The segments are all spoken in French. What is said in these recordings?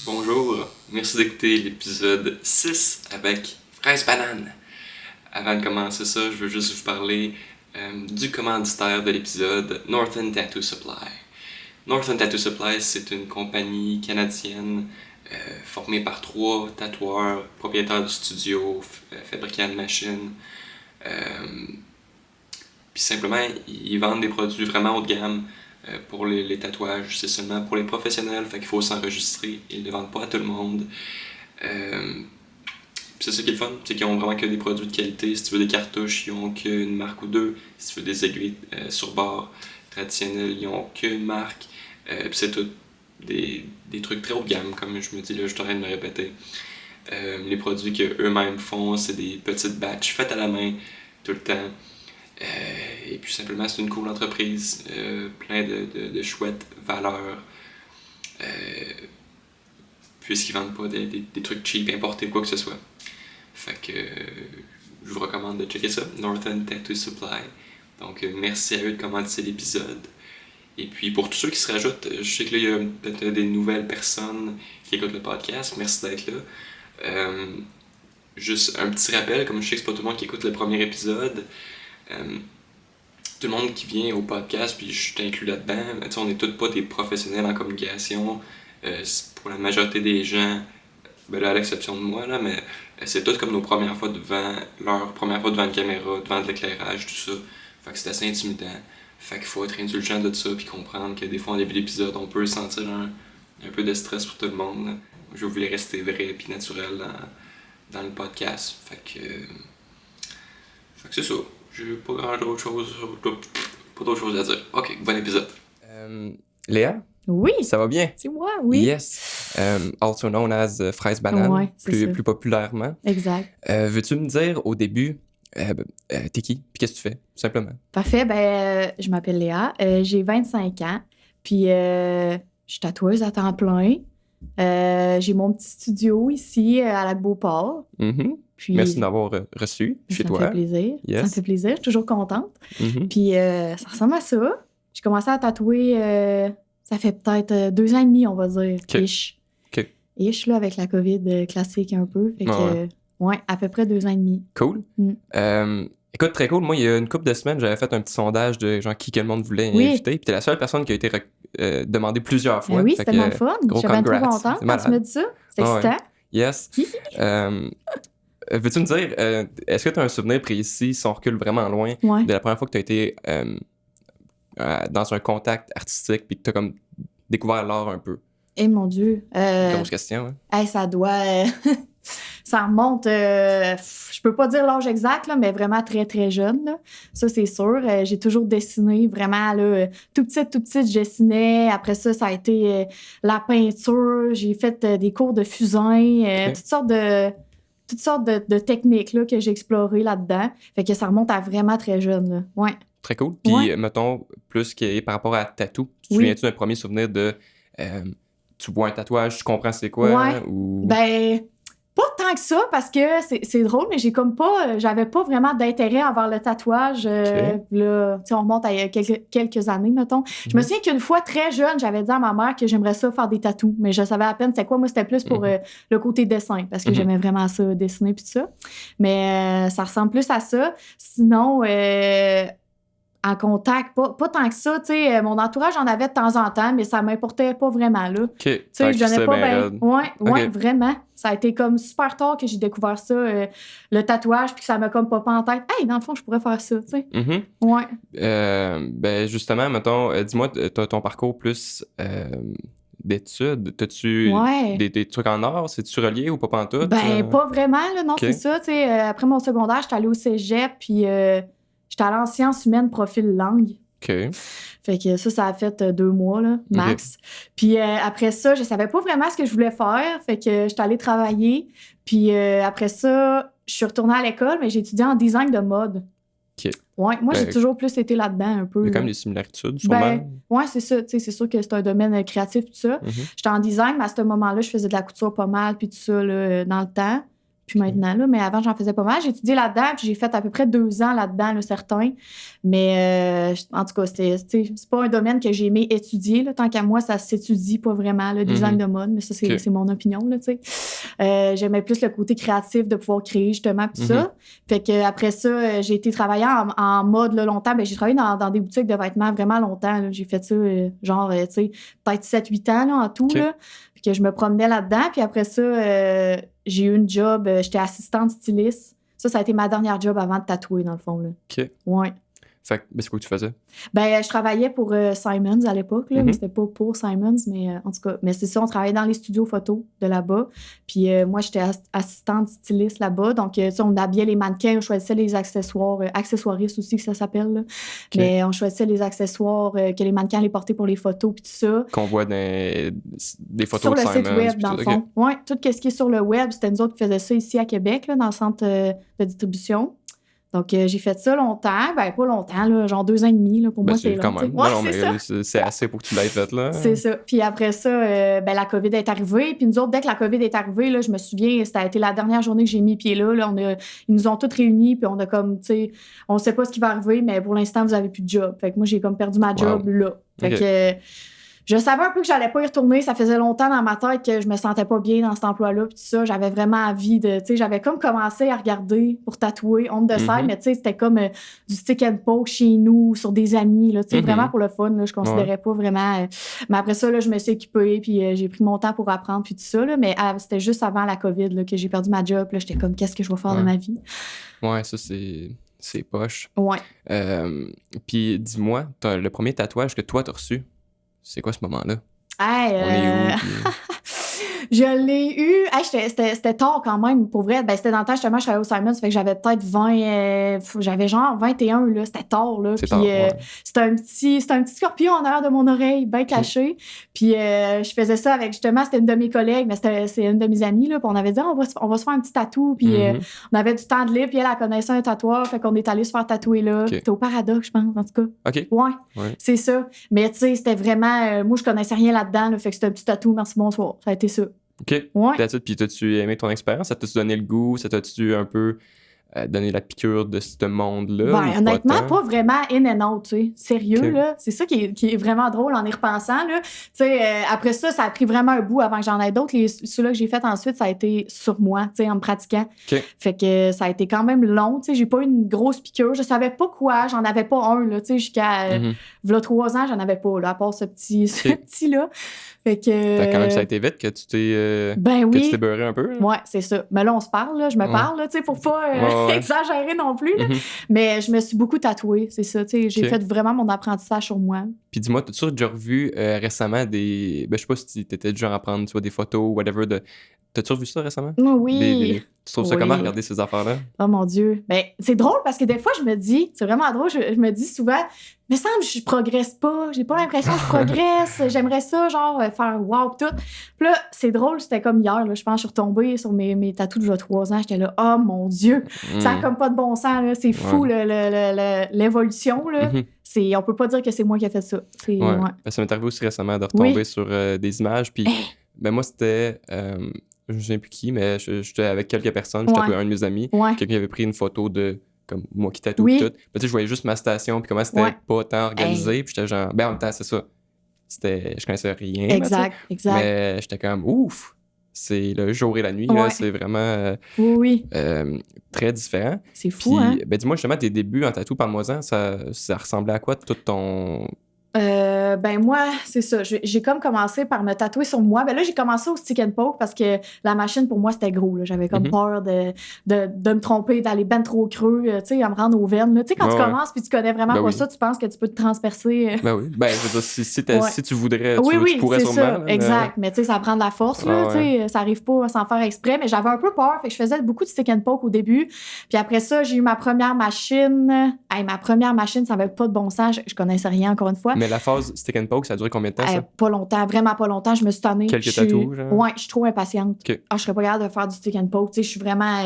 Bonjour, merci d'écouter l'épisode 6 avec Fraise Banane. Avant de commencer ça, je veux juste vous parler du commanditaire de l'épisode, Northern Tattoo Supply. Northern Tattoo Supply, c'est une compagnie canadienne formée par 3 tatoueurs, propriétaires de studios, fabricants de machines. Puis simplement, ils vendent des produits vraiment haut de gamme. Pour les tatouages, c'est seulement pour les professionnels, fait qu'il faut s'enregistrer. Ils ne les vendent pas à tout le monde. C'est ça qui est le fun, c'est qu'ils ont vraiment que des produits de qualité. Si tu veux des cartouches, ils ont qu'une marque ou deux. Si tu veux des aiguilles sur bord traditionnelles, ils ont qu'une marque. Puis c'est tout des trucs très haut de gamme, comme je me dis là, je suis en train de me répéter. Les produits qu'eux-mêmes font, c'est des petites batches faites à la main tout le temps. Et puis simplement, c'est une cool entreprise, plein de chouettes valeurs, puisqu'ils vendent pas des trucs cheap importés ou quoi que ce soit. Fait que je vous recommande de checker ça, Northern Tattoo Supply. Donc merci à eux de commenter l'épisode. Et puis pour tous ceux qui se rajoutent, je sais que là il y a peut-être des nouvelles personnes qui écoutent le podcast, merci d'être là. Juste un petit rappel, comme je sais que c'est pas tout le monde qui écoute le premier épisode, tout le monde qui vient au podcast, puis je suis inclus là-dedans, on n'est tous pas des professionnels en communication. Pour la majorité des gens, ben là, à l'exception de moi, là, mais c'est tous comme nos premières fois leur première fois devant une caméra, devant de l'éclairage, tout ça. Fait que c'est assez intimidant. Fait qu'il faut être indulgent de ça, puis comprendre que des fois, en début d'épisode, on peut sentir un peu de stress pour tout le monde. Là. Je voulais rester vrai et naturel dans le podcast. Fait que c'est ça. J'ai pas d'autre chose à dire. Ok, bon épisode. Léa? Oui. Ça va bien? C'est moi, oui. Yes. Also known as Fraise Banane, ouais, plus populairement. Exact. Veux-tu me dire au début, t'es qui? Puis qu'est-ce que tu fais, tout simplement? Parfait. Je m'appelle Léa. J'ai 25 ans. Puis, je suis tatoueuse à temps plein. J'ai mon petit studio ici à Lac-Beauport. Mm-hmm. Puis, merci de m'avoir reçu chez toi. Ça me fait plaisir. Yes. Ça me fait plaisir. Je suis toujours contente. Mm-hmm. Puis, ça ressemble à ça. J'ai commencé à tatouer, ça fait peut-être 2 ans et demi, on va dire. Okay. Ish. Okay. Ish, là, avec la COVID classique un peu. Fait que, ouais, à peu près 2 ans et demi. Cool. Écoute, très cool. Moi, il y a une couple de semaines, j'avais fait un petit sondage de genre qui que le monde voulait inviter. Puis t'es la seule personne qui a été demandée plusieurs fois. Oui, c'était tellement fun. J'étais bien trop contente quand tu m'as dit ça. C'est excitant. Ouais. Yes. Veux-tu me dire, est-ce que tu as un souvenir précis, si on recule vraiment loin, de la première fois que tu as été dans un contact artistique puis que tu as comme découvert l'art un peu? Eh mon Dieu. Grosse question, hein? Ça doit... ça remonte... je peux pas dire l'âge exact, là, mais vraiment très, très jeune. Là. Ça, c'est sûr. J'ai toujours dessiné, vraiment, là, tout petite, je dessinais. Après ça, ça a été la peinture. J'ai fait des cours de fusain, toutes sortes de techniques là, que j'ai explorées là-dedans. Fait que ça remonte à vraiment très jeune. Là. Ouais. Très cool. Puis, mettons, plus que par rapport à tatou, tu te souviens-tu d'un premier souvenir de... tu vois un tatouage, tu comprends c'est quoi? Ouais. Ou... Ben, pas tant que ça, parce que c'est drôle, mais j'avais pas vraiment d'intérêt envers le tatouage. Là, on remonte à quelques années, mettons. Je me souviens qu'une fois, très jeune, j'avais dit à ma mère que j'aimerais ça faire des tatous, mais je savais à peine c'était quoi. Moi, c'était plus pour le côté dessin, parce que j'aimais vraiment ça, dessiner puis tout ça. Mais ça ressemble plus à ça. Sinon... en contact, pas tant que ça, tu sais, mon entourage en avait de temps en temps, mais ça m'importait pas vraiment, là. OK. Tu sais, je donnais pas okay. Vraiment. Ça a été comme super tard que j'ai découvert ça, le tatouage, puis que ça m'a comme popé en tête. Hey, dans le fond, je pourrais faire ça, tu sais. Mm-hmm. Ouais. Ben, justement, mettons, dis-moi, ton parcours plus d'études, t'as-tu des trucs en art? C'est-tu relié ou pas pantoute? Ben, pas vraiment, là, non, c'est ça, tu sais. Après mon secondaire, j'étais allée au cégep, puis... j'étais allée en sciences humaines, profil langue. OK. Fait que ça a fait 2 mois, là, max. Okay. Puis après ça, je savais pas vraiment ce que je voulais faire. Fait que j'étais allée travailler. Puis après ça, je suis retournée à l'école, mais j'ai étudié en design de mode. OK. Ouais, moi, j'ai toujours plus été là-dedans un peu. Il y a quand même des similitudes, sûrement. Ouais, c'est ça. Tu sais, c'est sûr que c'est un domaine créatif, tout ça. J'étais en design, mais à ce moment-là, je faisais de la couture pas mal, puis tout ça, là, dans le temps. plus maintenant, là, mais avant, j'en faisais pas mal. J'ai étudié là-dedans, puis j'ai fait à peu près 2 ans là-dedans, là, certains. Mais en tout cas, c'est pas un domaine que j'ai aimé étudier. Là. Tant qu'à moi, ça s'étudie pas vraiment, le design de mode, mais ça, c'est mon opinion. Là, j'aimais plus le côté créatif de pouvoir créer, justement, puis ça. Fait que après ça, j'ai été travailler en mode là, longtemps. Ben, j'ai travaillé dans des boutiques de vêtements vraiment longtemps. Là. J'ai fait ça, peut-être 7-8 ans là, en tout. Là. Puis que je me promenais là-dedans. Puis après ça, j'ai eu une job. J'étais assistante styliste. Ça a été ma dernière job avant de tatouer, dans le fond. Là. OK. Ouais. Fait que, c'est quoi que tu faisais? Ben, je travaillais pour Simons à l'époque, là, mais c'était pas pour Simons, mais en tout cas, mais c'est ça, on travaillait dans les studios photos de là-bas. Puis moi, j'étais assistante styliste là-bas. Donc, on habillait les mannequins, on choisissait les accessoires, accessoiristes aussi, que ça s'appelle. Là. Okay. Mais on choisissait les accessoires que les mannequins allaient porter pour les photos, puis tout ça. Qu'on voit dans des photos de Simons. Sur le site web, dans le fond. Okay. Oui, tout ce qui est sur le web, c'était nous autres qui faisions ça ici à Québec, là, dans le centre de distribution. Donc, j'ai fait ça longtemps. Ben, pas longtemps, là, genre 2 ans et demi. Là, pour moi, c'est long. Quand même. Ouais, non, mais c'est assez pour que tu l'aies fait, là. C'est ça. Puis après ça, la COVID est arrivée. Puis nous autres, dès que la COVID est arrivée, là, je me souviens, ça a été la dernière journée que j'ai mis pied là. Ils nous ont tous réunis. Puis on a comme, tu sais, on sait pas ce qui va arriver, mais pour l'instant, vous avez plus de job. Fait que moi, j'ai comme perdu ma job là. Fait que... Je savais un peu que j'allais pas y retourner. Ça faisait longtemps dans ma tête que je me sentais pas bien dans cet emploi-là. Puis tout ça, j'avais vraiment envie de... Tu sais, j'avais comme commencé à regarder pour tatouer on the side, mais tu sais, c'était comme du stick and poke chez nous, sur des amis, là. Tu sais, vraiment pour le fun, là. Je considérais pas vraiment... Mais après ça, là, je me suis équipée, puis j'ai pris mon temps pour apprendre, puis tout ça, là. Mais c'était juste avant la COVID, là, que j'ai perdu ma job. Là, j'étais comme, qu'est-ce que je vais faire de ma vie? Ouais, ça, c'est poche. Ouais. Puis dis-moi, le premier tatouage que toi, t'as reçu, c'est quoi ce moment-là? Hey, on est où? Je l'ai eu. Hey, c'était tard quand même, pour vrai. Ben, c'était dans le temps, justement, je travaillais au Simons, fait que j'avais peut-être 20... j'avais genre 21, là. C'était tard, là. Puis c'était un petit scorpion en arrière de mon oreille, bien caché. Puis je faisais ça avec, justement, c'était une de mes collègues, mais c'est une de mes amies, là. Puis on avait dit, on va se faire un petit tatou. Puis on avait du temps de libre, puis elle connaissait un tatoueur, fait qu'on est allé se faire tatouer là. C'était au Paradoxe, je pense, en tout cas. OK. Ouais. C'est ça. Mais tu sais, c'était vraiment... moi, je connaissais rien là-dedans, là, fait que c'était un petit tatou, merci, bonsoir. Ça a été ça. OK. Ouais. Puis t'as-tu aimé ton expérience? Ça t'a-tu donné le goût? Ça t'a-tu un peu donné la piqûre de ce monde-là? Ben, honnêtement, pas vraiment in and out, tu sais. Sérieux, là. C'est ça qui est vraiment drôle en y repensant, là. Tu sais, après ça a pris vraiment un bout avant que j'en aie d'autres. Ceux-là que j'ai fait ensuite, ça a été sur moi, tu sais, en me pratiquant. Okay. Fait que ça a été quand même long, tu sais. J'ai pas eu une grosse piqûre. Je savais pas quoi. J'en avais pas un, là, tu sais, jusqu'à... v'là 3 ans, j'en avais pas, là, à part ce petit-là. Fait que... Quand même, ça a été vite que tu t'es... Ben oui. Que tu t'es beurré un peu. Là. Ouais, c'est ça. Mais là, on se parle, là. Je me parle, là, tu sais, pour pas exagérer non plus, là. Mais je me suis beaucoup tatouée, c'est ça. Tu sais, j'ai fait vraiment mon apprentissage sur moi. Puis dis-moi, t'as-tu déjà revu récemment des... Ben, je sais pas si t'étais du genre à prendre, tu vois, des photos ou whatever de... T'as-tu revu ça récemment? Oui. Tu trouves ça comment, regarder ces affaires-là? Oh mon Dieu. Ben, c'est drôle parce que des fois, je me dis, c'est vraiment drôle, je me dis souvent, mais ça me semble que je progresse pas, j'ai pas l'impression que je progresse, j'aimerais ça, genre, faire wow, tout. Puis là, c'est drôle, c'était comme hier, là, je pense que je suis retombée sur mes tatous de 3 ans, j'étais là, oh mon Dieu, ça a comme pas de bon sens, là, c'est fou, l'évolution, là. On peut pas dire que c'est moi qui ai fait ça. Ça m'est arrivé aussi récemment de retomber sur des images, puis ben moi, c'était... je ne sais plus qui, mais j'étais avec quelques personnes. Je tatouais un de mes amis. Quelqu'un avait pris une photo de comme moi qui tatoue tout. Puis, tu sais, je voyais juste ma station, puis comment c'était pas tant organisé. Puis j'étais genre, ben en même temps, c'est ça. Je connaissais rien. Exact. Mais j'étais comme, ouf! C'est le jour et la nuit, là, c'est vraiment très différent. C'est fou, puis, hein? Ben dis-moi justement, tes débuts en tatou, parle-moi-en, ça ressemblait à quoi tout ton... Ben moi, c'est ça. J'ai comme commencé par me tatouer sur moi. Ben là, j'ai commencé au stick and poke parce que la machine, pour moi, c'était gros. Là. J'avais comme peur de me tromper, d'aller ben trop creux, tu sais, à me rendre aux veines. Tu sais, quand tu commences puis tu connais vraiment pas ça, tu penses que tu peux te transpercer. Ben oui. Ben, je veux dire, si tu voudrais, tu pourrais sûrement. Ça, exact. Mais tu sais, ça prend de la force, là. Tu sais, ça arrive pas sans faire exprès. Mais j'avais un peu peur. Fait que je faisais beaucoup de stick and poke au début. Puis après ça, j'ai eu ma première machine. Ma première machine, ça avait pas de bon sens. Je connaissais rien, encore une fois. Mais la phase stick and poke, ça a duré combien de temps, ça? Pas longtemps, vraiment pas longtemps. Je me suis tannée. Quelques tatous, genre? Ouais, je suis trop impatiente. Okay. Je serais pas capable de faire du stick and poke. Tu sais, je suis vraiment...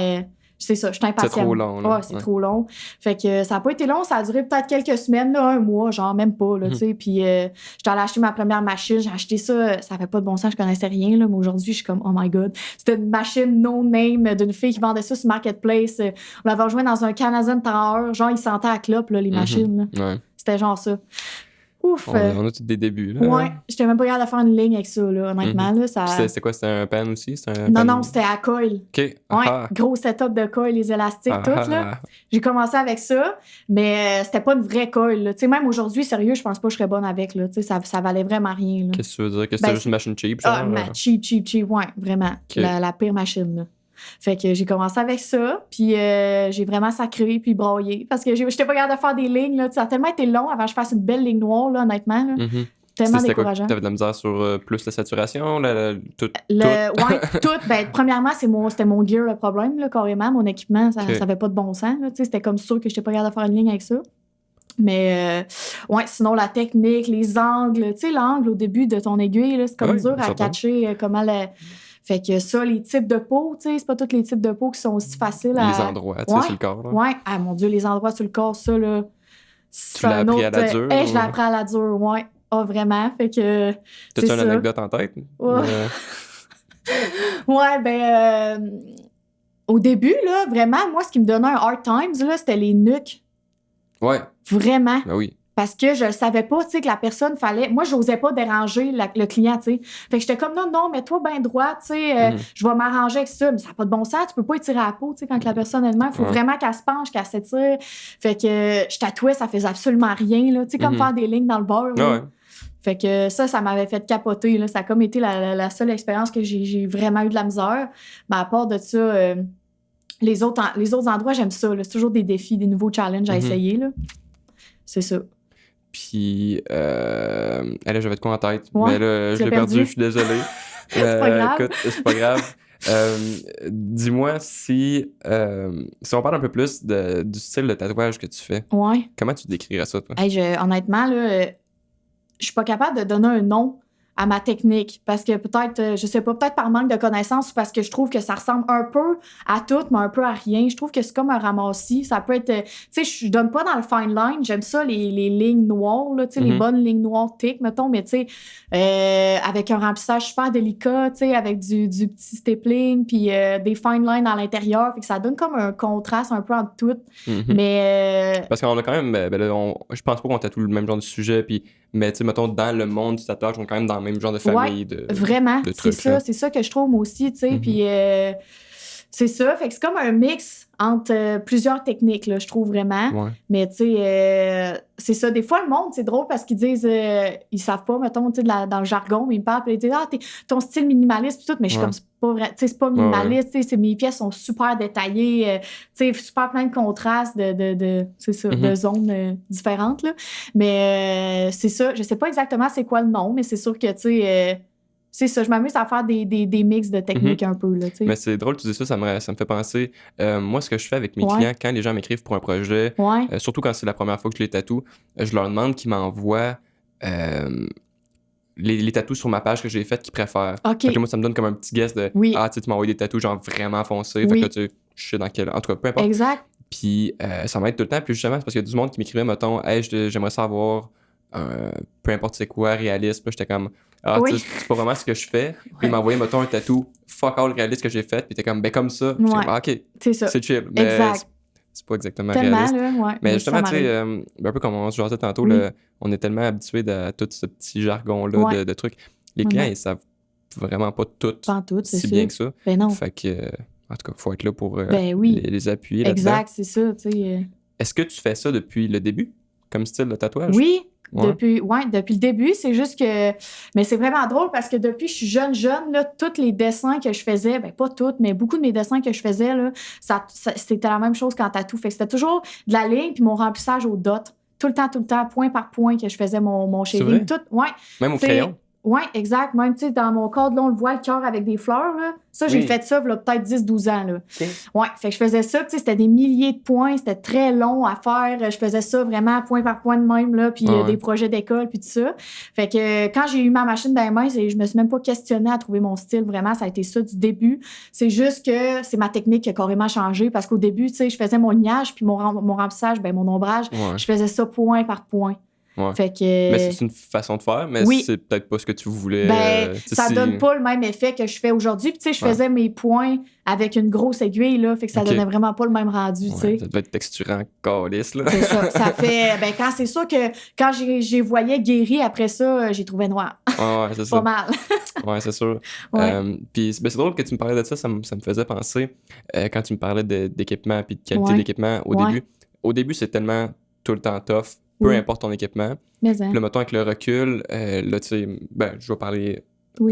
C'est ça, je suis impatiente. C'est trop long, là. Ouais, c'est trop long. Fait que ça n'a pas été long, ça a duré peut-être quelques semaines, là, 1 mois, genre même pas, là, tu sais. Puis j'étais allée acheter ma première machine, j'ai acheté ça, ça avait pas de bon sens, je connaissais rien, là, mais aujourd'hui, je suis comme, oh my God. C'était une machine no-name d'une fille qui vendait ça sur Marketplace. On l'avait rejoint dans un Canadian Tower, genre, ils sentaient à clope, là, les machines, là. Ouais. C'était genre ça. Ouf! On a tous des débuts, là. Ouais, j'étais même pas capable de faire une ligne avec ça, là, honnêtement. Là, ça... C'était quoi? C'était un pan aussi? Non, c'était à coil. OK. Ouais, gros setup de coil, les élastiques, tout, là. J'ai commencé avec ça, mais c'était pas une vraie coil, là. Tu sais, même aujourd'hui, sérieux, je pense pas que je serais bonne avec, là. Tu sais, ça valait vraiment rien, là. Qu'est-ce que tu veux dire? Que c'était juste une machine cheap, genre? Cheap, ouais, vraiment. Okay. La pire machine, là. Fait que j'ai commencé avec ça, puis j'ai vraiment sacré puis broyé parce que j'étais pas capable de faire des lignes, là. Ça a tellement été long avant que je fasse une belle ligne noire, là, honnêtement. Là. Tellement décourageant. T'avais de la misère sur plus la saturation, tout? Ouais, tout. Ben, premièrement, c'était mon gear le problème, là, carrément. Mon équipement, ça avait pas de bon sens. Là, c'était comme sûr que j'étais pas capable de faire une ligne avec ça. Mais ouais, sinon la technique, les angles, tu sais, l'angle au début de ton aiguille, là, c'est comme dur à catcher comment Fait que ça, les types de peau, tu sais, c'est pas tous les types de peau qui sont aussi faciles à... Les endroits, tu sais, sur le corps. Là. Ouais, ah mon Dieu, les endroits sur le corps, ça, là... Tu l'as appris à la dure? Je l'ai appris à la dure, ouais. Ah, vraiment, fait que... T'as-tu une anecdote en tête? Ouais, ouais ben... au début, là, vraiment, moi, ce qui me donnait un hard times, là, c'était les nuques. Ouais. Vraiment. Ben oui. Parce que je savais pas, tu sais, que la personne fallait... Moi, j'osais pas déranger le client, tu sais. Fait que j'étais comme, non, mets-toi bien droit, tu sais, je vais m'arranger avec ça. Mais ça n'a pas de bon sens, tu peux pas étirer la peau, tu sais, quand la personne elle-même, il faut vraiment qu'elle se penche, qu'elle s'étire. Fait que je tatouais, ça faisait absolument rien, là. Tu sais, comme faire des lignes dans le beurre, là. Ouais. Fait que ça m'avait fait capoter, là. Ça a comme été la seule expérience que j'ai vraiment eu de la misère. Mais à part de ça... les autres endroits, j'aime ça, là. C'est toujours des défis, des nouveaux challenges à essayer, là. C'est ça. Puis, là, j'avais de quoi en tête. Ouais, mais là, je l'ai perdu, je suis désolé. C'est pas grave. Écoute, c'est pas grave. Dis-moi si on parle un peu plus du style de tatouage que tu fais. Ouais. Comment tu décrirais ça, toi? Honnêtement, là, je suis pas capable de donner un nom à ma technique parce que peut-être, je sais pas, peut-être par manque de connaissances ou parce que je trouve que ça ressemble un peu à tout, mais un peu à rien. Je trouve que c'est comme un ramassis. Ça peut être... Tu sais, je donne pas dans le fine line. J'aime ça, les lignes noires, là, tu sais, les bonnes lignes noires thick, mettons, mais tu sais, avec un remplissage super délicat, tu sais, avec du petit stapling, puis des fine lines à l'intérieur. Fait que ça donne comme un contraste un peu entre tout. Mais... Parce qu'on a quand même... je pense pas qu'on tatoue le même genre de sujet, puis... Mais, tu sais, mettons, dans le monde du tatouage, on est quand même dans le même genre de famille vraiment, de trucs. C'est ça que je trouve, moi aussi, tu sais. Puis, c'est ça. Fait que c'est comme un mix entre plusieurs techniques, là, je trouve vraiment. Ouais. Mais, tu sais, c'est ça. Des fois, le monde, c'est drôle parce qu'ils disent... ils savent pas, mettons, tu sais, dans le jargon, mais ils me parlent, puis ils disent « Ah, ton style minimaliste, puis tout. » Mais je suis comme... C'est pas vrai. Tu sais, c'est pas minimaliste. Tu sais, mes pièces sont super détaillées. Tu sais, super plein de contrastes, c'est ça, de zones différentes, là. Mais c'est ça. Je sais pas exactement c'est quoi le nom, mais c'est sûr que, tu sais... c'est ça, je m'amuse à faire des mix de techniques un peu, là, tu sais. Mais c'est drôle, tu dis ça me fait penser... moi, ce que je fais avec mes clients, quand les gens m'écrivent pour un projet, surtout quand c'est la première fois que je les tatoue, je leur demande qu'ils m'envoient les tatous sur ma page que j'ai faites qu'ils préfèrent. OK. Fait que moi, ça me donne comme un petit guess de « Ah, tu sais, tu m'as envoyé des tatous genre vraiment foncés. Fait que là, tu sais, je sais dans quel... En tout cas, peu importe. Exact. Puis ça m'aide tout le temps. Puis justement, c'est parce qu'il y a du monde qui m'écrivait, mettons, « Hey, j'aimerais savoir... peu importe c'est quoi, réaliste. » Puis j'étais comme... Ah, tu sais, c'est pas vraiment ce que je fais. Puis il m'a envoyé, mettons, un tatou fuck all réaliste que j'ai fait. Puis t'es comme, ben comme ça. Puis ah, OK, c'est chill. Mais exact. c'est pas exactement tellement, réaliste. Là, mais justement, tu sais, un peu comme on se jasait tantôt, on est tellement habitués à tout ce petit jargon-là de trucs. Les clients, ils savent vraiment pas tout si bien que ça. Ben non. Fait que, en tout cas, il faut être là pour les appuyer là-dedans. Exact, c'est ça, tu sais. Est-ce que tu fais ça depuis le début, comme style de tatouage? Oui. Depuis le début, c'est juste que... Mais c'est vraiment drôle parce que depuis que je suis jeune, là, tous les dessins que je faisais, ben pas toutes, mais beaucoup de mes dessins que je faisais, là, c'était la même chose qu'en tatou. Fait que c'était toujours de la ligne puis mon remplissage au dot. Tout le temps, point par point que je faisais mon shading. Tout, même au crayon? Oui, exact. Même, tu sais, dans mon cadre, là, on le voit, le cœur avec des fleurs, là. Ça, j'ai fait ça, là, peut-être 10-12 ans, là. Okay. Ouais, fait que je faisais ça, tu sais, c'était des milliers de points, c'était très long à faire. Je faisais ça vraiment point par point de même, là, puis des projets d'école, puis tout ça. Fait que quand j'ai eu ma machine dans les mains, je me suis même pas questionnée à trouver mon style, vraiment, ça a été ça du début. C'est juste que c'est ma technique qui a carrément changé, parce qu'au début, tu sais, je faisais mon lignage, puis mon remplissage, mon ombrage, je faisais ça point par point. Ouais. Fait que... Mais c'est une façon de faire, mais c'est peut-être pas ce que tu voulais. Ça donne pas le même effet que je fais aujourd'hui. Puis tu sais, je faisais mes points avec une grosse aiguille, là, fait que ça donnait vraiment pas le même rendu, tu sais. Ça devait être texturant, calice, là. C'est ça. Ça fait... quand c'est sûr que quand j'ai voyais guéri après ça, j'ai trouvé noir. Ouais, c'est ça. Pas mal. Ouais, c'est sûr. Puis c'est drôle que tu me parlais de ça, ça me faisait penser, quand tu me parlais d'équipement puis de qualité d'équipement début. Au début, c'est tellement tout le temps tough. Peu importe ton équipement. Puis là, mettons, avec le recul, là, tu sais, je vais parler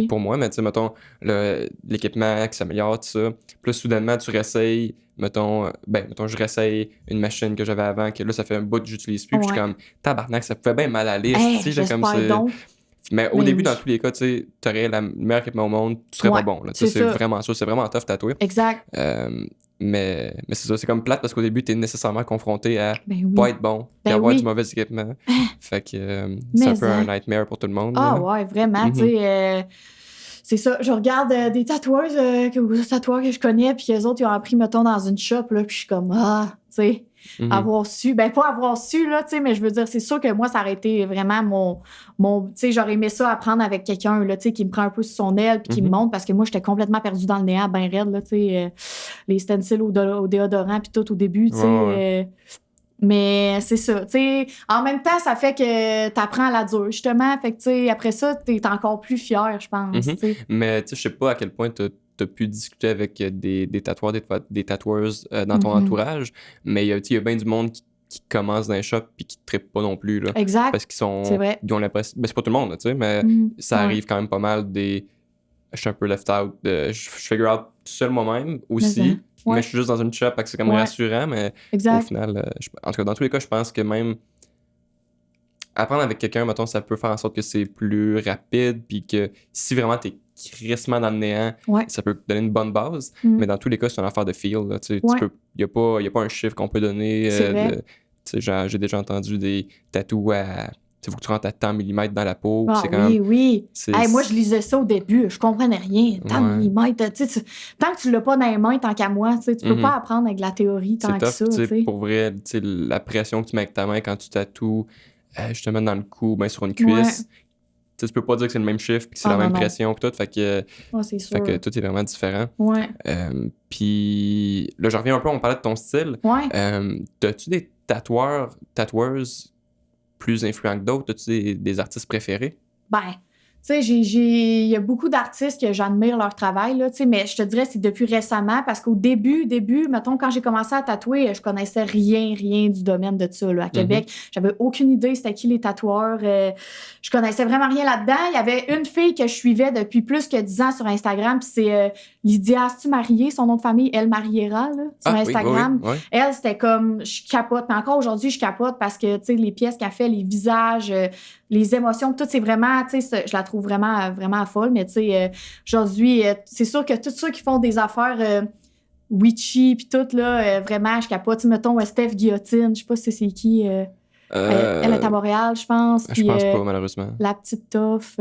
pour moi, mais tu sais, mettons, l'équipement qui s'améliore, tout ça. Puis là, soudainement, tu réessayes, mettons, je réessaye une machine que j'avais avant, que là, ça fait un bout que j'utilise plus. Puis je suis comme, tabarnak, ça pouvait bien mal aller. Tu sais, comme ça. Mais au début, dans tous les cas, tu sais, t'aurais le meilleur équipement au monde, tu serais pas bon. Là. C'est vraiment ça. C'est vraiment tough tatouer. Exact. Mais c'est ça, c'est comme plate parce qu'au début, t'es nécessairement confronté à pas être bon et avoir du mauvais équipement. Fait que c'est un peu un nightmare pour tout le monde. Ah ouais, vraiment, tu sais... c'est ça, je regarde des tatoueurs que je connais, puis les autres, ils ont appris, mettons, dans une shop, là, puis je suis comme, tu sais, avoir su, pas avoir su, là, tu sais, mais je veux dire, c'est sûr que moi, ça aurait été vraiment mon tu sais, j'aurais aimé ça apprendre avec quelqu'un, là, tu sais, qui me prend un peu sur son aile, puis qui me montre, parce que moi, j'étais complètement perdue dans le néant, ben raide, là, tu sais, les stencils au déodorant, puis tout au début, tu sais, mais c'est ça, tu sais, en même temps, ça fait que t'apprends à la dure, justement, fait que, tu sais, après ça, t'es encore plus fier, je pense, tu sais. Mais, tu sais, je sais pas à quel point t'as pu discuter avec des tatoueurs, des tatoueueuses dans ton entourage, mais il y a bien du monde qui commence dans les shops puis qui ne trippent pas non plus, là. Exact, parce qu'ils ont l'impression... c'est pas tout le monde, tu sais, mais ça arrive quand même pas mal des... Je suis un peu left out, je figure out tout seul moi-même aussi. Mais je suis juste dans une shop, c'est comme rassurant, mais au final, en tout cas, dans tous les cas, je pense que même apprendre avec quelqu'un, mettons, ça peut faire en sorte que c'est plus rapide, puis que si vraiment t'es crissement dans le néant, ça peut te donner une bonne base, mais dans tous les cas, c'est une affaire de feel, là, tu sais, il n'y a pas un chiffre qu'on peut donner. J'ai déjà entendu des tatous à... Il faut que tu rentres à tant millimètres dans la peau. C'est quand même, moi, je lisais ça au début. Je comprenais rien. Tant millimètres. Tant que tu l'as pas dans les mains, tant qu'à moi, tu peux pas apprendre avec la théorie tant que ça. Pour vrai, la pression que tu mets avec ta main quand tu tatoues justement dans le cou, sur une cuisse, tu peux pas dire que c'est le même chiffre et que c'est la même pression que tout. Fait que, c'est sûr. Fait que tout est vraiment différent. Puis là, je reviens un peu, on parlait de ton style. T'as-tu des tatoueuses plus influents que d'autres? As-tu des artistes préférés? Tu sais, il y a beaucoup d'artistes que j'admire leur travail, là, tu sais, mais je te dirais c'est depuis récemment, parce qu'au début, mettons, quand j'ai commencé à tatouer, je connaissais rien du domaine de ça, là, à Québec. J'avais aucune idée c'était qui les tatoueurs. Je connaissais vraiment rien là-dedans. Il y avait une fille que je suivais depuis plus que 10 ans sur Instagram, puis c'est Lydia Astumarié, son nom de famille, Elle Mariera, là, sur Instagram. Oui. Elle, c'était comme, je capote. Mais encore aujourd'hui, je capote parce que, tu sais, les pièces qu'elle fait, les visages, les émotions, tout, c'est vraiment, tu sais, je la trouve vraiment, vraiment folle. Mais, tu sais, aujourd'hui, c'est sûr que tous ceux qui font des affaires witchy puis tout, là, vraiment, je capote. Mettons, Steph Guillotine, je sais pas si c'est qui. Elle est à Montréal, je pense. Je pense pas, malheureusement. La petite Toffe.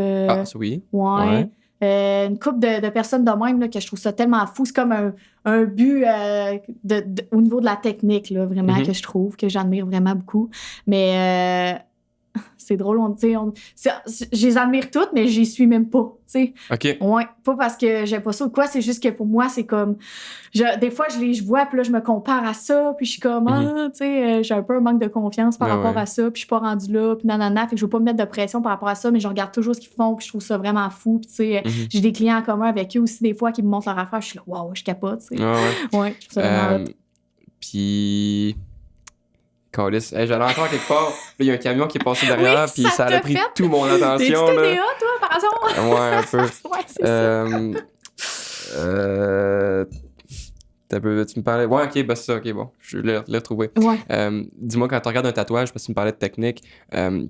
Oui. Ouais. Une couple de personnes de même là, que je trouve ça tellement fou. C'est comme un but au niveau de la technique, là, vraiment, que je trouve, que j'admire vraiment beaucoup. Mais c'est drôle, je les admire toutes, mais j'y suis même pas, tu sais. OK. Ouais, pas parce que j'aime pas ça ou quoi, c'est juste que pour moi, c'est comme... des fois, je vois, puis là, je me compare à ça, puis je suis comme, tu sais, j'ai un peu un manque de confiance par rapport à ça, puis je suis pas rendue là, puis nanana, fait que je veux pas me mettre de pression par rapport à ça, mais je regarde toujours ce qu'ils font, puis je trouve ça vraiment fou, puis tu sais, j'ai des clients en commun avec eux aussi, des fois, qui me montrent leur affaire, je suis là, waouh, je capote, tu sais. Ouais, je trouve ça vraiment hot. Puis... Calice. J'allais encore quelque part. Il y a un camion qui est passé derrière, puis ça a pris toute mon attention. T'es-tu TDA, toi, par hasard? Ouais, un peu. Ouais, c'est ça. Tu me parlais... Ouais, OK, c'est ça. OK, bon. Je l'ai retrouvé. Ouais. Dis-moi, quand tu regardes un tatouage, parce que tu me parlais de technique,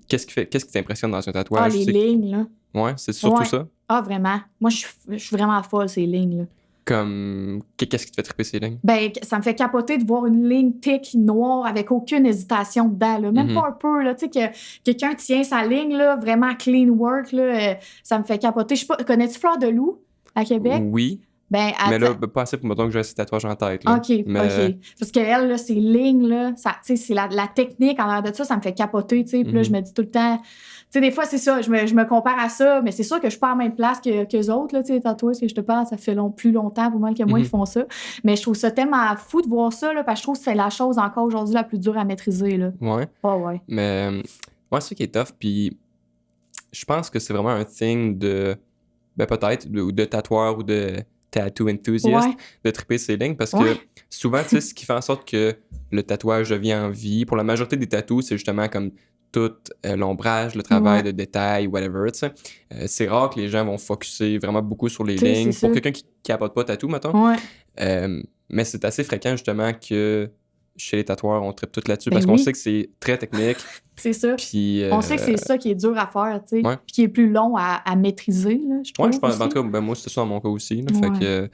qu'est-ce qui t'impressionne dans un tatouage? Les lignes, là. Ouais, c'est surtout ça. Ah, vraiment. Moi, je suis vraiment folle, ces lignes, là. Comme, qu'est-ce qui te fait triper ces lignes? Ben, ça me fait capoter de voir une ligne thick, noire, avec aucune hésitation dedans, là. Même pas un peu, là. Tu sais, que quelqu'un tient sa ligne, là, vraiment clean work, là, ça me fait capoter. Je sais pas, connais-tu Fleur de Loup, à Québec? Oui. Ben, mais là, pas assez pour me dire que j'ai ces tatouages en tête, là. OK. Parce qu'elle, là, ces lignes, là, tu sais, c'est la technique en l'air de ça me fait capoter, tu sais. Puis là, je me dis tout le temps... Tu sais, des fois, c'est ça, je me compare à ça, mais c'est sûr que je suis pas à la même place qu'eux autres, là, tu sais, les tatouages que je te parle, ça fait plus longtemps, pour moi, que moi, ils font ça. Mais je trouve ça tellement fou de voir ça, là, parce que je trouve que c'est la chose encore aujourd'hui la plus dure à maîtriser, là. Ouais. Ouais. Mais, c'est ça qui est tough, puis je pense que c'est vraiment un thing de, ben peut-être, de tatoueur ou de tattoo enthusiast, de triper ces lignes, parce que souvent, tu sais, ce qui fait en sorte que le tatouage devient en vie, pour la majorité des tatous, c'est justement comme tout l'ombrage, le travail de détail, whatever, tu sais. C'est rare que les gens vont focusser vraiment beaucoup sur les lignes. Pour quelqu'un qui capote pas tatou, mettons. Mais c'est assez fréquent, justement, que chez les tatoueurs, on tripe tout là-dessus, parce qu'on sait que c'est très technique. C'est ça. Puis, on sait que c'est ça qui est dur à faire, tu sais, puis qui est plus long à maîtriser, là, je trouve. Je pense, en tout cas, moi, c'était ça dans mon cas aussi. Là, fait que,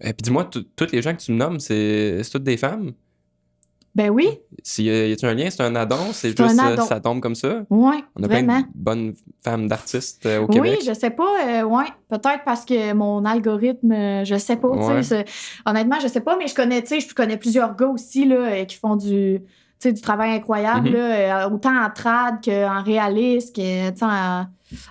puis dis-moi, toutes les gens que tu me nommes, c'est toutes des femmes? Ben oui. Y a-t-il un lien? C'est un addon? C'est juste ça tombe comme ça? Oui, on a vraiment. Plein de bonnes femmes d'artistes au Québec. Oui, je sais pas. Peut-être parce que mon algorithme, je sais pas. Honnêtement, je sais pas, mais je connais plusieurs gars aussi là, qui font du travail incroyable, là, autant en trad qu'en réaliste, que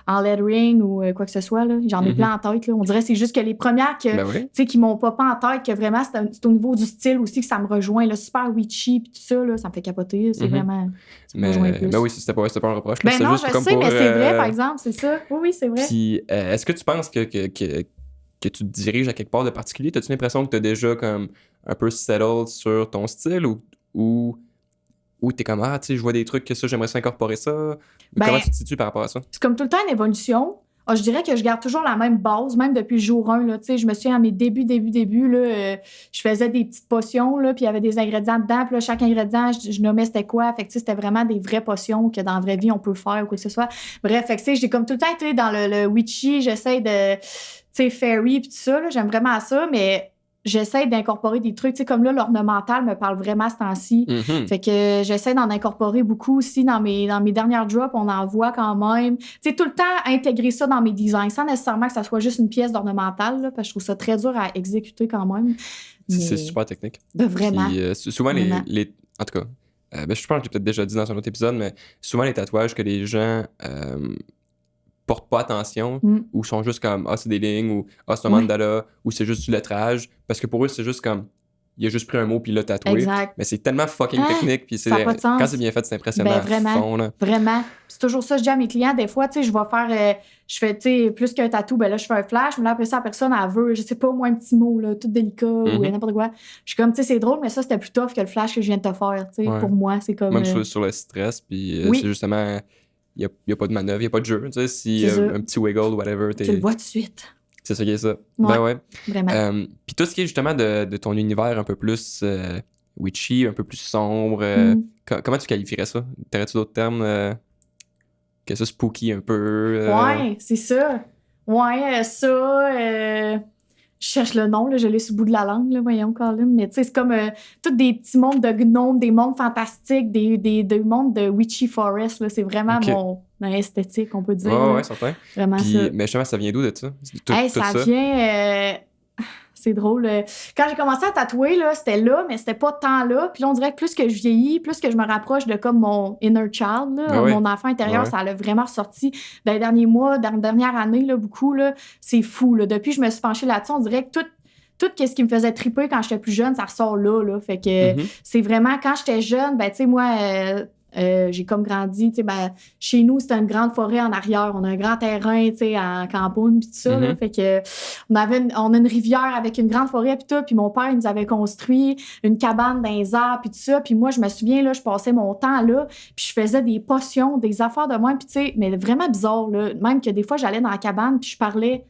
en lettering ou quoi que ce soit. Là. J'en ai plein en tête. Là. On dirait que c'est juste que les premières qui m'ont pas en tête, que vraiment c'est au niveau du style aussi que ça me rejoint. Là, super witchy puis tout ça, là, ça me fait capoter. C'est vraiment... Ça me rejoint plus. Ben oui, c'était pas un reproche. Ben non, je sais, mais c'est vrai, par exemple, c'est ça. Oui, c'est vrai. Puis, est-ce que tu penses que tu te diriges à quelque part de particulier? T'as-tu l'impression que t'as déjà comme un peu settled sur ton style ou t'es comme, tu sais, je vois des trucs que ça, j'aimerais s'incorporer ça. Comment tu te situes par rapport à ça? C'est comme tout le temps une évolution. Je dirais que je garde toujours la même base, même depuis le jour 1. Là, je me souviens à mes débuts, là, je faisais des petites potions, là, puis il y avait des ingrédients dedans. Puis là, chaque ingrédient, je nommais c'était quoi. Fait que c'était vraiment des vraies potions que dans la vraie vie, on peut faire ou quoi que ce soit. Bref, fait que j'ai comme tout le temps été dans le witchy. J'essaie de, fairy puis tout ça. Là, j'aime vraiment ça, mais... J'essaie d'incorporer des trucs, tu sais, comme là, l'ornemental me parle vraiment ce temps-ci. Fait que j'essaie d'en incorporer beaucoup aussi dans mes dernières drops, on en voit quand même. Tu sais, tout le temps intégrer ça dans mes designs, sans nécessairement que ça soit juste une pièce d'ornemental, là, parce que je trouve ça très dur à exécuter quand même. C'est super technique. Vraiment. Puis, souvent, vraiment. En tout cas, je pense que j'ai peut-être déjà dit dans un autre épisode, mais souvent les tatouages que les gens... portent pas attention ou sont juste comme c'est des lignes ou c'est un mandala ou c'est juste du lettrage parce que pour eux c'est juste comme il a juste pris un mot puis il l'a tatoué. Exact. Mais c'est tellement fucking technique puis quand c'est bien fait c'est impressionnant. Ben, vraiment, fond, là. Vraiment. C'est toujours ça je dis à mes clients des fois, tu sais, je vais faire je fais, tu sais, plus qu'un tatou, ben là je fais un flash, mais là après ça la personne elle veut, je sais pas moi un petit mot là, tout délicat ou n'importe quoi. Je suis comme tu sais c'est drôle mais ça c'était plus tough que le flash que je viens de te faire, tu sais, pour moi, c'est comme même sur le stress puis c'est justement il n'y a pas de manœuvre, il n'y a pas de jeu. Tu sais, si un petit wiggle ou whatever, tu le vois tout de suite. C'est ça qui est ça. Ouais. Vraiment. Puis tout ce qui est justement de ton univers un peu plus witchy, un peu plus sombre, comment tu qualifierais ça? T'aurais-tu d'autres termes que ça spooky un peu? Ouais, c'est ça. Ouais, ça... Je cherche le nom, là, je l'ai sur le bout de la langue, là, voyons, Colin. Mais tu sais, c'est comme tous des petits mondes de gnomes, des mondes fantastiques, des mondes de witchy forest. Là. C'est vraiment mon esthétique, on peut dire. Ouais, certain. Vraiment puis, ça. Mais justement, ça vient d'où de ça? Ça vient... C'est drôle. Quand j'ai commencé à tatouer, là, c'était là, mais c'était pas tant là. Puis là, on dirait que plus que je vieillis, plus que je me rapproche de comme mon inner child, là, mon enfant intérieur, ça l'a vraiment ressorti dans les derniers mois, dans la dernière année, là, beaucoup. Là, c'est fou. Là. Depuis que je me suis penchée là-dessus, on dirait que tout ce qui me faisait triper quand j'étais plus jeune, ça ressort là. Fait que c'est vraiment, quand j'étais jeune, ben tu sais, moi... j'ai comme grandi, tu sais, chez nous, c'était une grande forêt en arrière. On a un grand terrain, tu sais, en campagne, puis tout ça, là. Fait que on a une rivière avec une grande forêt, puis tout. Puis mon père, il nous avait construit une cabane dans les arbres, puis tout ça. Puis moi, je me souviens, là, je passais mon temps là, puis je faisais des potions, des affaires de moi, puis tu sais, mais vraiment bizarre, là. Même que des fois, j'allais dans la cabane, puis je parlais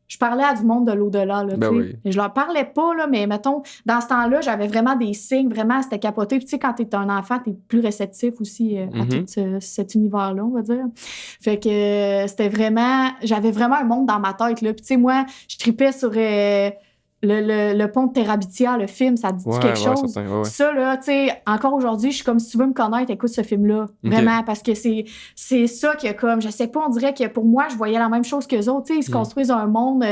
je parlais à du monde de l'au-delà, là, Ben tu sais. oui. Je leur parlais pas, là, mais mettons, dans ce temps-là, j'avais vraiment des signes, vraiment, c'était capoté. Puis tu sais, quand t'es un enfant, t'es plus réceptif aussi à tout cet univers-là, on va dire. Fait que c'était vraiment... J'avais vraiment un monde dans ma tête, là. Puis tu sais, moi, je tripais sur... Le pont de Terabithia, le film, ça dit quelque chose? Certain, Ça, là, tu sais, encore aujourd'hui, je suis comme, si tu veux me connaître, écoute ce film-là. Vraiment, parce que c'est ça qui a comme, je sais pas, on dirait que pour moi, je voyais la même chose qu'eux autres. Tu sais, ils se construisent un monde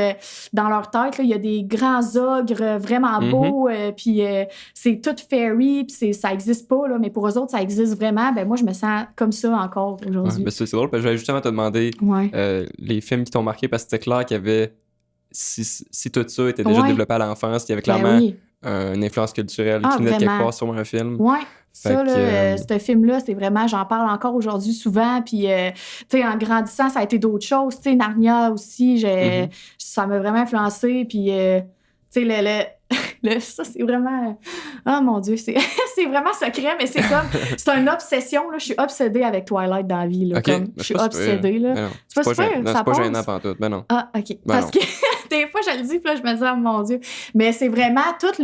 dans leur tête. Là. Il y a des grands ogres vraiment beaux, puis c'est tout fairy, puis ça existe pas, là, mais pour eux autres, ça existe vraiment. Ben moi, je me sens comme ça encore aujourd'hui. Ouais, ben c'est drôle, parce que j'allais justement te demander les films qui t'ont marqué, parce que c'était clair qu'il y avait... Si tout ça était déjà développé à l'enfance, il y avait clairement une influence culturelle qui venait de quelque part sur un film. Oui, ça, là, ce film-là, c'est vraiment, j'en parle encore aujourd'hui souvent, puis, tu sais, en grandissant, ça a été d'autres choses, tu sais, Narnia aussi, ça m'a vraiment influencé, puis, tu sais, ça, c'est vraiment... Oh mon Dieu, c'est vraiment secret, mais c'est comme... C'est une obsession, là. Je suis obsédée avec Twilight dans la vie, là. Okay. Comme, je suis obsédée, là. C'est pas super, c'est pas gênant pantoute, ben non. Ah, OK. Parce que des fois, je le dis, puis là, je me dis, oh mon Dieu. Mais c'est vraiment tout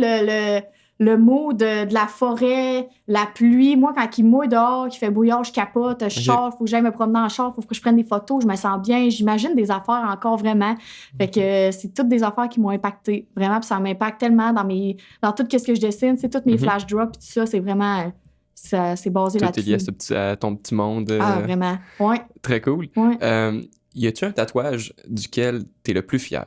le mot de la forêt, la pluie. Moi, quand il mouille dehors, qu'il fait bouillard, je capote, je sors, faut que j'aille me promener en char, faut que je prenne des photos, je me sens bien. J'imagine des affaires encore vraiment. Fait que c'est toutes des affaires qui m'ont impacté. Vraiment, puis ça m'impacte tellement dans tout ce que je dessine. C'est toutes mes flash drops, tout ça, c'est vraiment... c'est basé là-dessus. Tout est lié à ton petit monde. Ah, vraiment. Ouais. Très cool. Ouais. Y a-tu un tatouage duquel t'es le plus fier?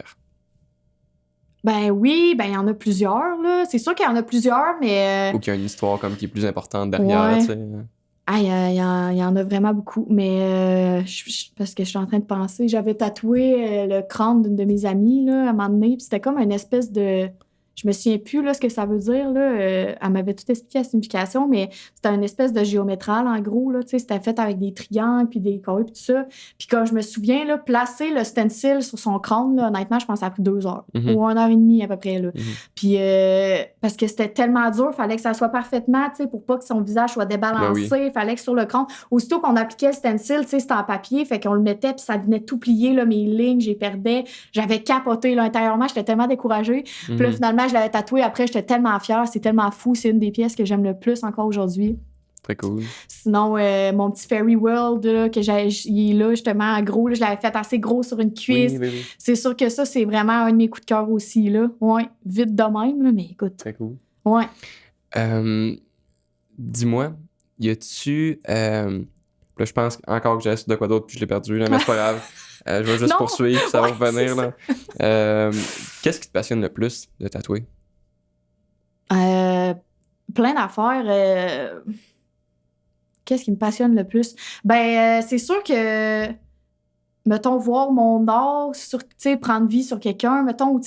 Ben oui, ben il y en a plusieurs, là. C'est sûr qu'il y en a plusieurs, mais... Ou qu'il y a une histoire comme qui est plus importante derrière, tu sais. Ah, il y en a vraiment beaucoup, mais parce que je suis en train de penser, j'avais tatoué le crâne d'une de mes amies, là, à un moment donné, puis c'était comme une espèce de... Je me souviens plus là, ce que ça veut dire. Là. Elle m'avait tout expliqué la signification, mais c'était une espèce de géométral, en gros. Là, c'était fait avec des triangles, puis des carrés, puis tout ça. Puis quand je me souviens, là, placer le stencil sur son crâne, là, honnêtement, je pense que ça a pris 2 heures. Ou 1h30 à peu près. Là. Puis parce que c'était tellement dur, il fallait que ça soit parfaitement, pour pas que son visage soit débalancé. Il fallait que sur le crâne, aussitôt qu'on appliquait le stencil, c'était en papier, fait qu'on le mettait, puis ça venait tout plier, là, mes lignes, j'y perdais. J'avais capoté là, intérieurement, j'étais tellement découragée. Puis là, finalement, je l'avais tatoué après, j'étais tellement fière, c'est tellement fou, c'est une des pièces que j'aime le plus encore aujourd'hui. Très cool. Sinon, mon petit Fairy World, là, il est là justement en gros, là, je l'avais fait assez gros sur une cuisse. Oui. C'est sûr que ça, c'est vraiment un de mes coups de cœur aussi, là. Ouais, vite de même, là, mais écoute. Très cool. Ouais. Dis-moi, y a-tu... là, je pense encore que j'ai de quoi d'autre, puis je l'ai perdu, là, mais c'est pas grave. Je vais juste poursuivre, puis ça va revenir. Là. Qu'est-ce qui te passionne le plus de tatouer? Plein d'affaires. Qu'est-ce qui me passionne le plus? Ben, c'est sûr que, mettons, voir mon art prendre vie sur quelqu'un, mettons, ou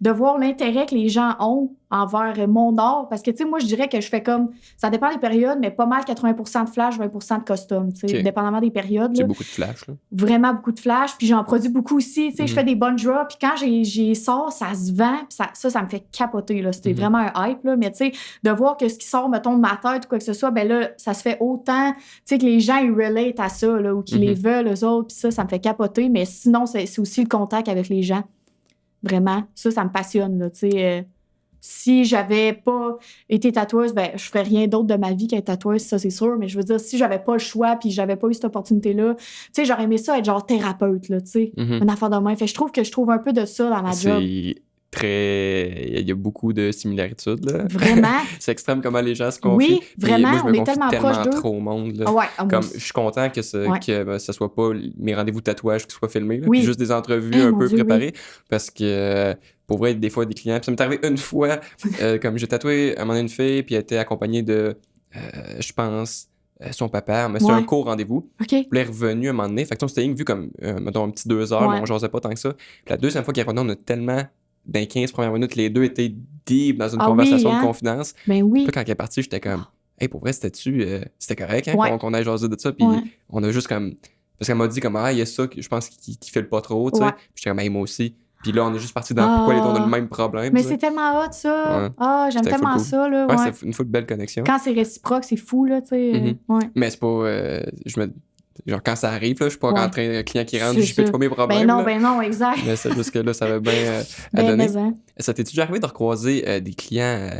de voir l'intérêt que les gens ont envers mon art. Parce que, moi, je dirais que je fais comme... Ça dépend des périodes, mais pas mal 80% de flash, 20% de custom, dépendamment des périodes. C'est beaucoup de flash, là. Vraiment beaucoup de flash. Puis j'en produis beaucoup aussi. Je fais des bonnes draws. Puis quand j'ai sort, ça se vend. Puis ça me fait capoter, là. C'était vraiment un hype, là. Mais de voir que ce qui sort, mettons, de ma tête ou quoi que ce soit, ben là, ça se fait autant, que les gens, ils relate à ça, là, ou qu'ils les veulent, eux autres. Puis ça me fait capoter. Mais sinon, c'est aussi le contact avec les gens. Vraiment. Ça me passionne, là, si j'avais pas été tatoueuse, ben je ferais rien d'autre de ma vie qu'être tatoueuse, ça c'est sûr, mais je veux dire, si j'avais pas le choix puis j'avais pas eu cette opportunité-là, j'aurais aimé ça être genre thérapeute, là, une affaire de main. Fait je trouve un peu de ça dans ma job. Il y a beaucoup de similarités, là. Vraiment. C'est extrême comment les gens se confient. Oui, vraiment, moi, on est tellement proche d'eux. Trop au monde, là. Comme, je suis content que ce soit pas mes rendez-vous de tatouage qui soient filmés, là, puis juste des entrevues un peu préparées, parce que... Pour vrai, des fois, des clients. Puis ça m'est arrivé une fois, comme j'ai tatoué à un moment donné une fille, puis elle était accompagnée de, je pense, son papa. Mais c'était un court rendez-vous. Puis elle est revenue à un moment donné. Fait que c'était vu comme, mettons, un petit 2 heures, mais on jasait pas tant que ça. Puis la deuxième fois qu'elle est revenue, on a tellement, dans les 15 premières minutes, les deux étaient deep dans une conversation de confidence. Ben oui. Puis quand elle est partie, j'étais comme, hey, pour vrai, c'était correct, hein, qu'on ait jasé de ça. Puis on a juste comme, parce qu'elle m'a dit comme, il y a ça, je pense, qui file pas trop, tu sais. Puis j'étais comme, hey, moi aussi. Puis là, on est juste parti dans pourquoi les deux ont le même problème. Mais c'est tellement hot, ça. J'aime tellement ça, là. C'est une foule de belle connexion. Quand c'est réciproque, c'est fou, là, tu sais. Mais c'est pas... Genre, quand ça arrive, là, je suis pas en train d'un client qui rentre, je fais pas mes problèmes. Ben non, exact. Mais c'est juste que là, ça va bien à donner. Ça t'es-tu déjà arrivé de recroiser des clients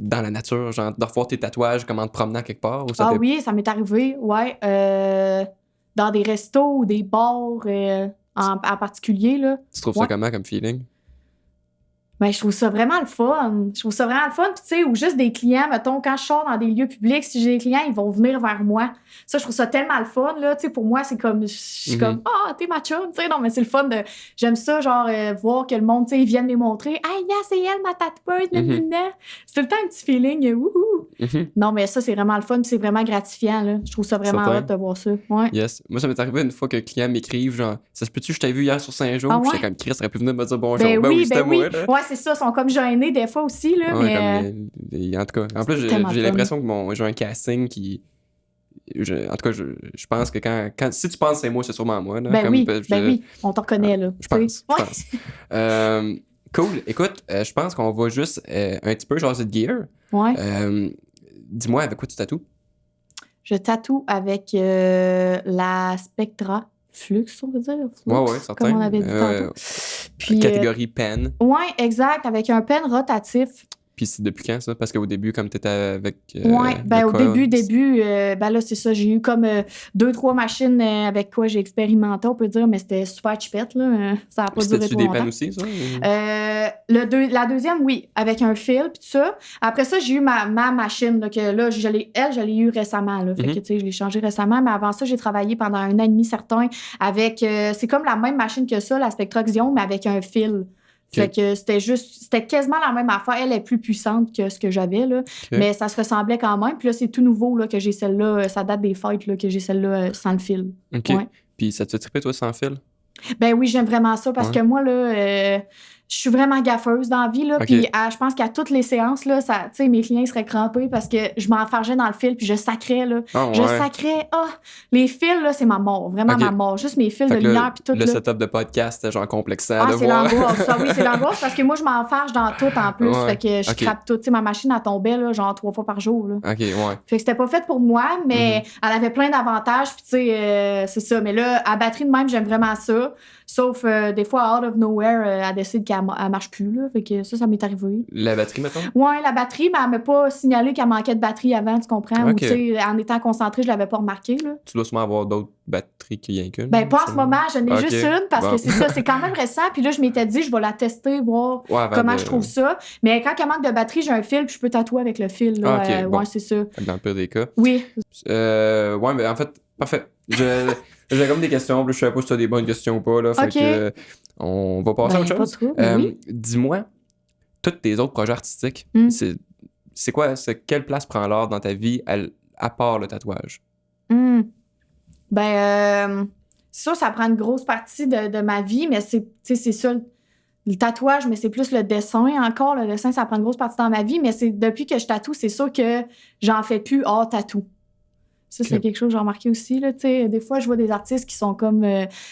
dans la nature, genre de revoir tes tatouages, comment te promener quelque part? Ou ça oui, ça m'est arrivé, ouais. Dans des restos ou des bars en particulier, là. Tu trouves ça comment comme feeling? Ben, je trouve ça vraiment le fun. Puis, tu sais, ou juste des clients, mettons, quand je sors dans des lieux publics, si j'ai des clients, ils vont venir vers moi. Ça, je trouve ça tellement le fun, là. Tu sais, pour moi, c'est comme, je suis comme, t'es ma chum, tu sais. Non, mais c'est le fun de, j'aime ça, genre, voir que le monde, tu sais, ils viennent me montrer, c'est elle, ma tatoueuse, C'est tout le temps un petit feeling, wouhou. Non, mais ça, c'est vraiment le fun, puis c'est vraiment gratifiant, là. Je trouve ça vraiment hot de voir ça. Ouais. Yes. Moi, ça m'est arrivé une fois que le client m'écrive, genre, ça se peut-tu, je t'ai vu hier sur Saint-Jean, j'étais comme, Chris, aurait pu venir me dire bonjour. Ben oui, c'était moi, là. Ouais, c'est ça, ils sont comme gênés des fois aussi, là, mais... En tout cas, en plus, j'ai l'impression que j'ai un casting qui... en tout cas, je pense que quand si tu penses que c'est moi, c'est sûrement moi. Là, oui, on te reconnaît, là. Je pense. Cool. Écoute, je pense qu'on va juste un petit peu jaser de gear. Ouais. Dis-moi, avec quoi tu tatoues? Je tatoue avec la Spectra Flux, on veut dire. Oui, certain. Comme on avait dit tantôt. Puis, catégorie pen. Oui, exact, avec un pen rotatif. Puis c'est depuis quand, ça? Parce qu'au début, comme tu étais avec... oui, au début, là, c'est ça. J'ai eu comme 2-3 machines avec quoi j'ai expérimenté, on peut dire, mais c'était super chipette, là. Ça n'a pas duré trop longtemps. C'était-tu des pens aussi, ça? La deuxième, oui, avec un fil, puis tout ça. Après ça, j'ai eu ma machine, là, que là, je l'ai eu récemment, là. Fait que, tu sais, je l'ai changée récemment, mais avant ça, j'ai travaillé pendant 1 an et demi certain avec... c'est comme la même machine que ça, la Spectra Xion, mais avec un fil. Fait que c'était quasiment la même affaire. Elle est plus puissante que ce que j'avais, là. Mais ça se ressemblait quand même. Puis là, c'est tout nouveau, là, que j'ai celle-là. Ça date des fêtes, là, que j'ai celle-là sans le fil. OK. Ouais. Puis ça te fait triper, toi, sans fil? Ben oui, j'aime vraiment ça parce que moi, là, je suis vraiment gaffeuse dans la vie, là. Puis je pense qu'à toutes les séances, là, tu sais, mes clients seraient crampés parce que je m'enfargeais dans le fil puis je sacrais, là. Je sacrais. Les fils, là, c'est ma mort. Vraiment ma mort. Juste mes fils de lumière puis tout. Le setup de podcast, genre complexant de c'est voir. L'angoisse. Oui, c'est l'angoisse parce que moi, je m'enfarge dans tout en plus. Fait que je crappe tout. Tu sais, ma machine, elle tombait, là, genre 3 fois par jour, là. Fait que c'était pas fait pour moi, mais elle avait plein d'avantages. Puis, tu sais, c'est ça. Mais là, à batterie de même, j'aime vraiment ça. Sauf des fois, out of nowhere, elle décide qu'elle marche plus, là. Fait que ça m'est arrivé. La batterie, mettons? Oui, la batterie, mais elle m'a pas signalé qu'elle manquait de batterie avant, tu comprends? Ou, tu sais, en étant concentrée, je l'avais pas remarqué, là. Tu dois sûrement avoir d'autres batteries qu'il y a qu'une. Ben, pas en ce moment, j'en ai juste une, parce que c'est ça, c'est quand même récent. Puis là, je m'étais dit, je vais la tester, voir comment je trouve ça. Mais quand elle manque de batterie, j'ai un fil, puis je peux tatouer avec le fil, là. Ouais, c'est ça. Dans le pire des cas. Oui. Ouais, mais en fait, parfait. J'ai comme des questions, puis je sais pas si tu as des bonnes questions ou pas, là. Fait que on va passer à autre chose. Dis-moi, tous tes autres projets artistiques, c'est quoi, quelle place prend l'art dans ta vie à part le tatouage? Ça prend une grosse partie de ma vie, mais c'est ça, le tatouage, mais c'est plus le dessin encore. Le dessin, ça prend une grosse partie dans ma vie, mais c'est depuis que je tatoue, c'est sûr que j'en fais plus hors tatou. Ça, c'est quelque chose que j'ai remarqué aussi, là, tu sais. Des fois, je vois des artistes qui sont comme...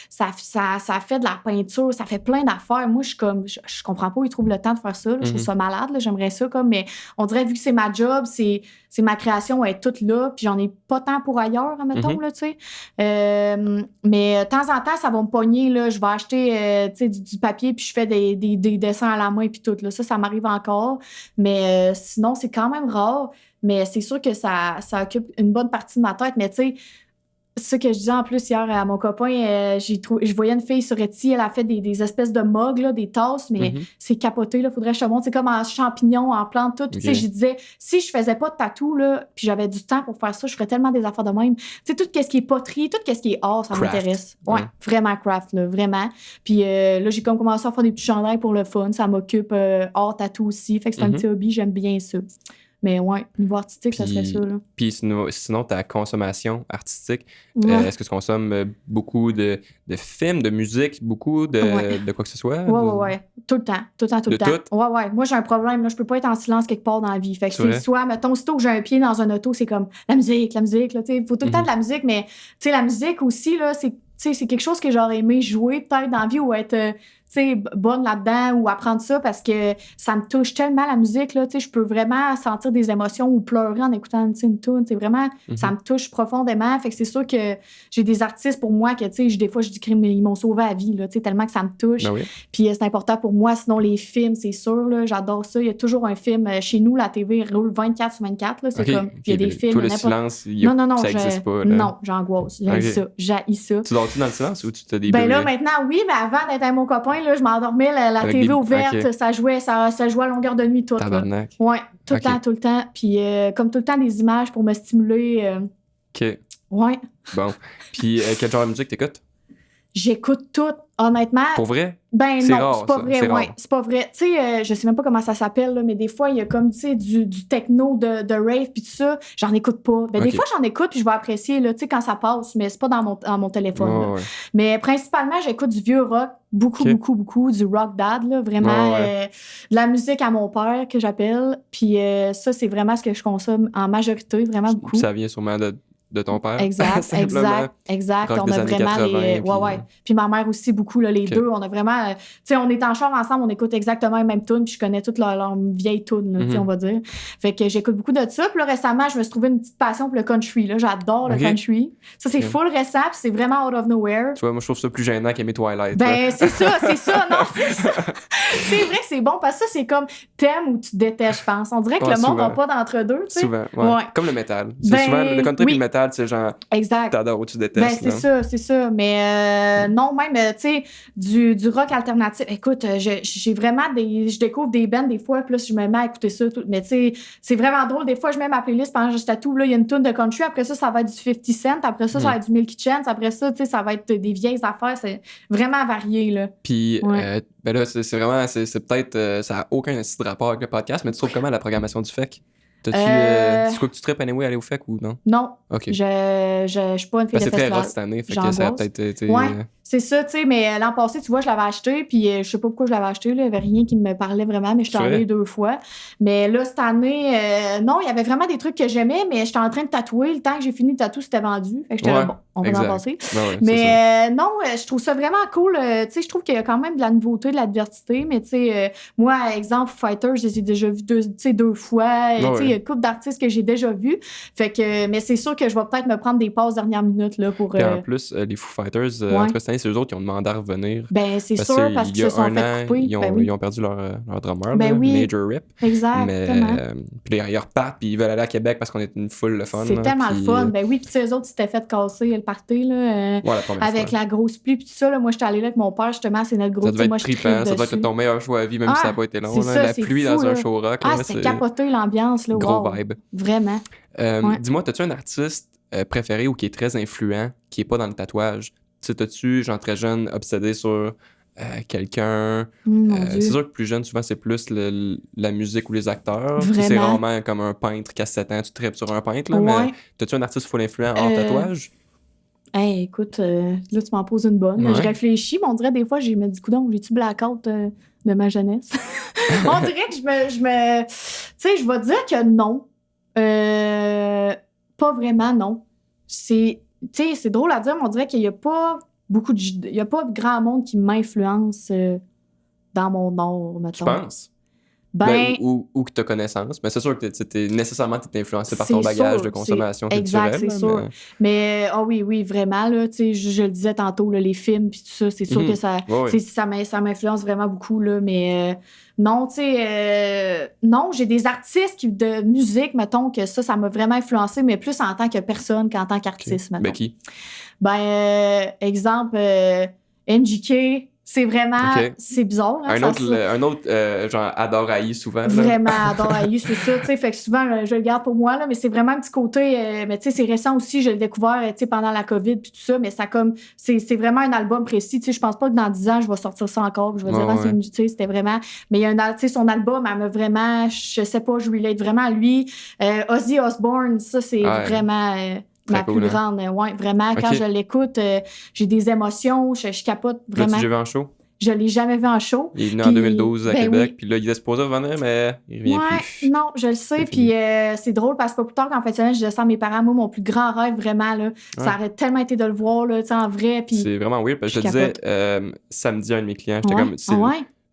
ça fait de la peinture, ça fait plein d'affaires. Moi, je suis comme... Je comprends pas où ils trouvent le temps de faire ça. Là. Je trouve ça malade, là. J'aimerais ça, comme... Mais on dirait, vu que c'est ma job, c'est ma création, elle est toute là, puis j'en ai pas tant pour ailleurs, admettons, là, tu sais. Mais de temps en temps, ça va me pogner, là. Je vais acheter, tu sais, du papier, puis je fais des dessins à la main, puis tout, là. Ça m'arrive encore. Mais sinon, c'est quand même rare. Mais c'est sûr que ça occupe une bonne partie de ma tête. Mais tu sais, ce que je disais en plus hier à mon copain, je voyais une fille sur Etsy, elle a fait des espèces de mugs, là, des tasses, mais c'est capoté, là, faudrait que je te montre. C'est comme en champignons, en plantes, tout. Tu sais, je disais, si je faisais pas de tatou, là, puis j'avais du temps pour faire ça, je ferais tellement des affaires de même. Tu sais, tout ce qui est poterie, tout ce qui est art, ça m'intéresse. Ouais, vraiment craft, là, vraiment. Puis là, j'ai comme commencé à faire des petits chandails pour le fun. Ça m'occupe art, tatou aussi. Fait que c'est un petit hobby, j'aime bien ça. Mais ouais, niveau artistique, ça serait ça, là. Puis sinon, ta consommation artistique, est-ce que tu consommes beaucoup de films, de musique, beaucoup de quoi que ce soit? Ouais. Tout le temps. Ouais. Moi, j'ai un problème, là. Je peux pas être en silence quelque part dans la vie. Fait que c'est soit, mettons, aussitôt que j'ai un pied dans un auto, c'est comme la musique, là, tu sais. Il faut tout le temps de la musique, mais, tu sais, la musique aussi, là, c'est quelque chose que j'aurais aimé jouer peut-être dans la vie ou être, tu bonne là-dedans ou apprendre ça parce que ça me touche tellement la musique, là, je peux vraiment sentir des émotions ou pleurer en écoutant une tune, vraiment, ça me touche profondément. Fait que c'est sûr que j'ai des artistes pour moi que, des fois, je dis qu'ils m'ont sauvé la vie, là, tellement que ça me touche. Ben oui. Puis c'est important pour moi. Sinon, les films, c'est sûr, là, j'adore ça. Il y a toujours un film. Chez nous, la TV roule 24/24. Là, c'est comme, il y a des films. Tout le silence, non, ça n'existe pas. Là. Non, j'angoisse. J'haïs ça. Tu dors-tu dans le silence ou tu te débrouilles? Ben là, maintenant, oui, mais avant d'être avec mon copain, là, je m'endormais, la TV ouverte, ça jouait à longueur de nuit toute. Tabarnak. Oui, tout le temps. Puis comme tout le temps, des images pour me stimuler. OK. Ouais. Bon. Puis quel genre de musique t'écoutes? J'écoute tout, honnêtement. Pour vrai? Ben c'est non, rare, c'est pas vrai, ouais, c'est pas vrai. Tu sais, je sais même pas comment ça s'appelle, là, mais des fois, il y a comme, tu sais, du techno, de rave, puis tout ça, j'en écoute pas. Ben des fois, j'en écoute, puis je vais apprécier, là, tu sais, quand ça passe, mais c'est pas dans mon téléphone. Ouais. Mais principalement, j'écoute du vieux rock, beaucoup, du rock dad, là, vraiment, de la musique à mon père, que j'appelle, puis ça, c'est vraiment ce que je consomme en majorité, vraiment beaucoup. Ça vient sûrement de ton père. Exact. Rock On des a années vraiment 80, les... Puis ma mère aussi, beaucoup, là, les deux. On a vraiment... tu sais, on est en char ensemble, on écoute exactement les mêmes tunes, puis je connais toutes leurs vieilles tunes, tu sais, on va dire. Fait que j'écoute beaucoup de ça. Puis là, récemment, je me suis trouvé une petite passion pour le country, là. J'adore le country. Ça, c'est full récent, puis c'est vraiment out of nowhere. Tu vois, moi, je trouve ça plus gênant qu'aimer Twilight. Ben, c'est ça. Non, c'est ça. C'est vrai que c'est bon, parce que ça, c'est comme t'aimes ou tu détestes, je pense. On dirait que le monde n'a pas d'entre-deux, tu sais. Souvent, ouais. Comme le métal. C'est souvent le country et le métal, c'est genre... Exact. T'adores ou tu détestes. Ben, c'est ça. Mais non, même, tu sais, du rock alternatif. Écoute, j'ai vraiment je découvre des bands des fois, puis là, je me mets à écouter ça. Mais tu sais, c'est vraiment drôle. Des fois, je mets ma playlist pendant que je tatoue. Là, il y a une tune de country. Après ça, ça va être du 50 Cent. Après ça, ça va être du Milky Chance. Après ça, tu sais, ça va être des vieilles affaires. C'est vraiment varié, là. Puis, ben là, c'est vraiment, c'est peut-être, ça n'a aucun rapport avec le podcast, mais tu trouves comment la programmation du FEC? C'est quoi que tu tripes anyway aller au FEC ou non? Non. OK. Je suis pas une fille de c'est festival. très rare cette année, fait que ça a peut-être été... Ouais, c'est ça, tu sais, mais l'an passé, tu vois, je l'avais acheté, puis je sais pas pourquoi je l'avais acheté, là, il y avait rien qui me parlait vraiment, mais je suis allée 2 fois. Mais là, cette année, non, il y avait vraiment des trucs que j'aimais, mais j'étais en train de tatouer. Le temps que j'ai fini le tatou, c'était vendu. Fait que j'étais là, bon, on va en passer. Mais non, je trouve ça vraiment cool. Tu sais, je trouve qu'il y a quand même de la nouveauté, de la diversité, mais tu sais, moi, exemple, Fighters, je les ai déjà vus 2 fois. Tu sais, il y a une couple d'artistes que j'ai déjà vus. Fait que, mais c'est sûr que je vais peut-être me prendre des passes dernière minute, là, pour... Et en plus, les Foo Fighters, entre cette année, c'est eux autres qui ont demandé à revenir. Ben, c'est sûr, parce qu'ils se sont fait couper. Ils ont perdu leur drummer, Major Rip. Exactement. Mais puis ils repartent, puis ils veulent aller à Québec parce qu'on est une foule le fun. C'est tellement le fun. Ben oui, puis eux autres, ils s'étaient fait casser le party, là, avec la grosse pluie, puis tout ça. Là, moi, j'étais allée là avec mon père, justement, c'est notre gros... Ça devait être trippant, ça doit être ton meilleur choix à vie, même si ça n'a pas été long. La pluie dans un show rock. C'était capoté l'ambiance, là. Gros vibe. Vraiment. Dis-moi, t'as-tu un artiste préféré ou qui est très influent, qui est pas dans le tatouage? Tu sais, t'as-tu, genre très jeune, obsédé sur quelqu'un? C'est sûr que plus jeune, souvent, c'est plus la musique ou les acteurs. C'est rarement comme un peintre qui a 7 ans, tu tripes sur un peintre, là, mais t'as-tu un artiste full influent hors tatouage? Hey, écoute, là, tu m'en poses une bonne. Je réfléchis, mais on dirait des fois, je me dis, coudonc, j'ai-tu blackout de ma jeunesse? On dirait que je me... Tu sais, je vais dire que non. Pas vraiment, non. C'est drôle à dire, mais on dirait qu'il n'y a pas il y a pas grand monde qui m'influence dans mon art, mettons. Je pense. Ou que tu as connaissance. Mais c'est sûr que nécessairement t'es influencé par ton bagage de consommation culturelle. Exact, c'est sûr. Mais oui, vraiment, là, je le disais tantôt, là, les films puis tout ça, c'est sûr que ça m'influence vraiment beaucoup, là, mais non, tu sais, non, j'ai des artistes de musique, mettons, que ça m'a vraiment influencé, mais plus en tant que personne qu'en tant qu'artiste, mettons. Ben qui? Exemple, NGK. C'est vraiment... C'est bizarre. Hein, un autre genre, adore haï souvent. Là. Vraiment, adore haï, c'est ça. Fait que souvent, je le garde pour moi, là, mais c'est vraiment un petit côté... mais tu sais, c'est récent aussi, je l'ai découvert pendant la COVID puis tout ça, mais ça comme... C'est vraiment un album précis. Je pense pas que dans 10 ans, je vais sortir ça encore. Je vais dire, c'était vraiment... Mais il y a son album, elle m'a vraiment... Je sais pas, je relate vraiment à lui. Ozzy Osbourne, ça, c'est vraiment... ma plus grande, vraiment. Quand je l'écoute, j'ai des émotions, je capote vraiment. L'as-tu vu en show? Je l'ai jamais vu en show. Il est venu en 2012 à Québec, puis là, il est supposé revenir, mais il revient plus. Non, je le sais, puis c'est drôle parce que pas plus tard qu'en fait, je descends mes parents. Moi, mon plus grand rêve, vraiment, là, ça aurait tellement été de le voir, là, en vrai. Puis c'est vraiment weird, parce que je te disais, samedi, un de mes clients, j'étais comme, c'est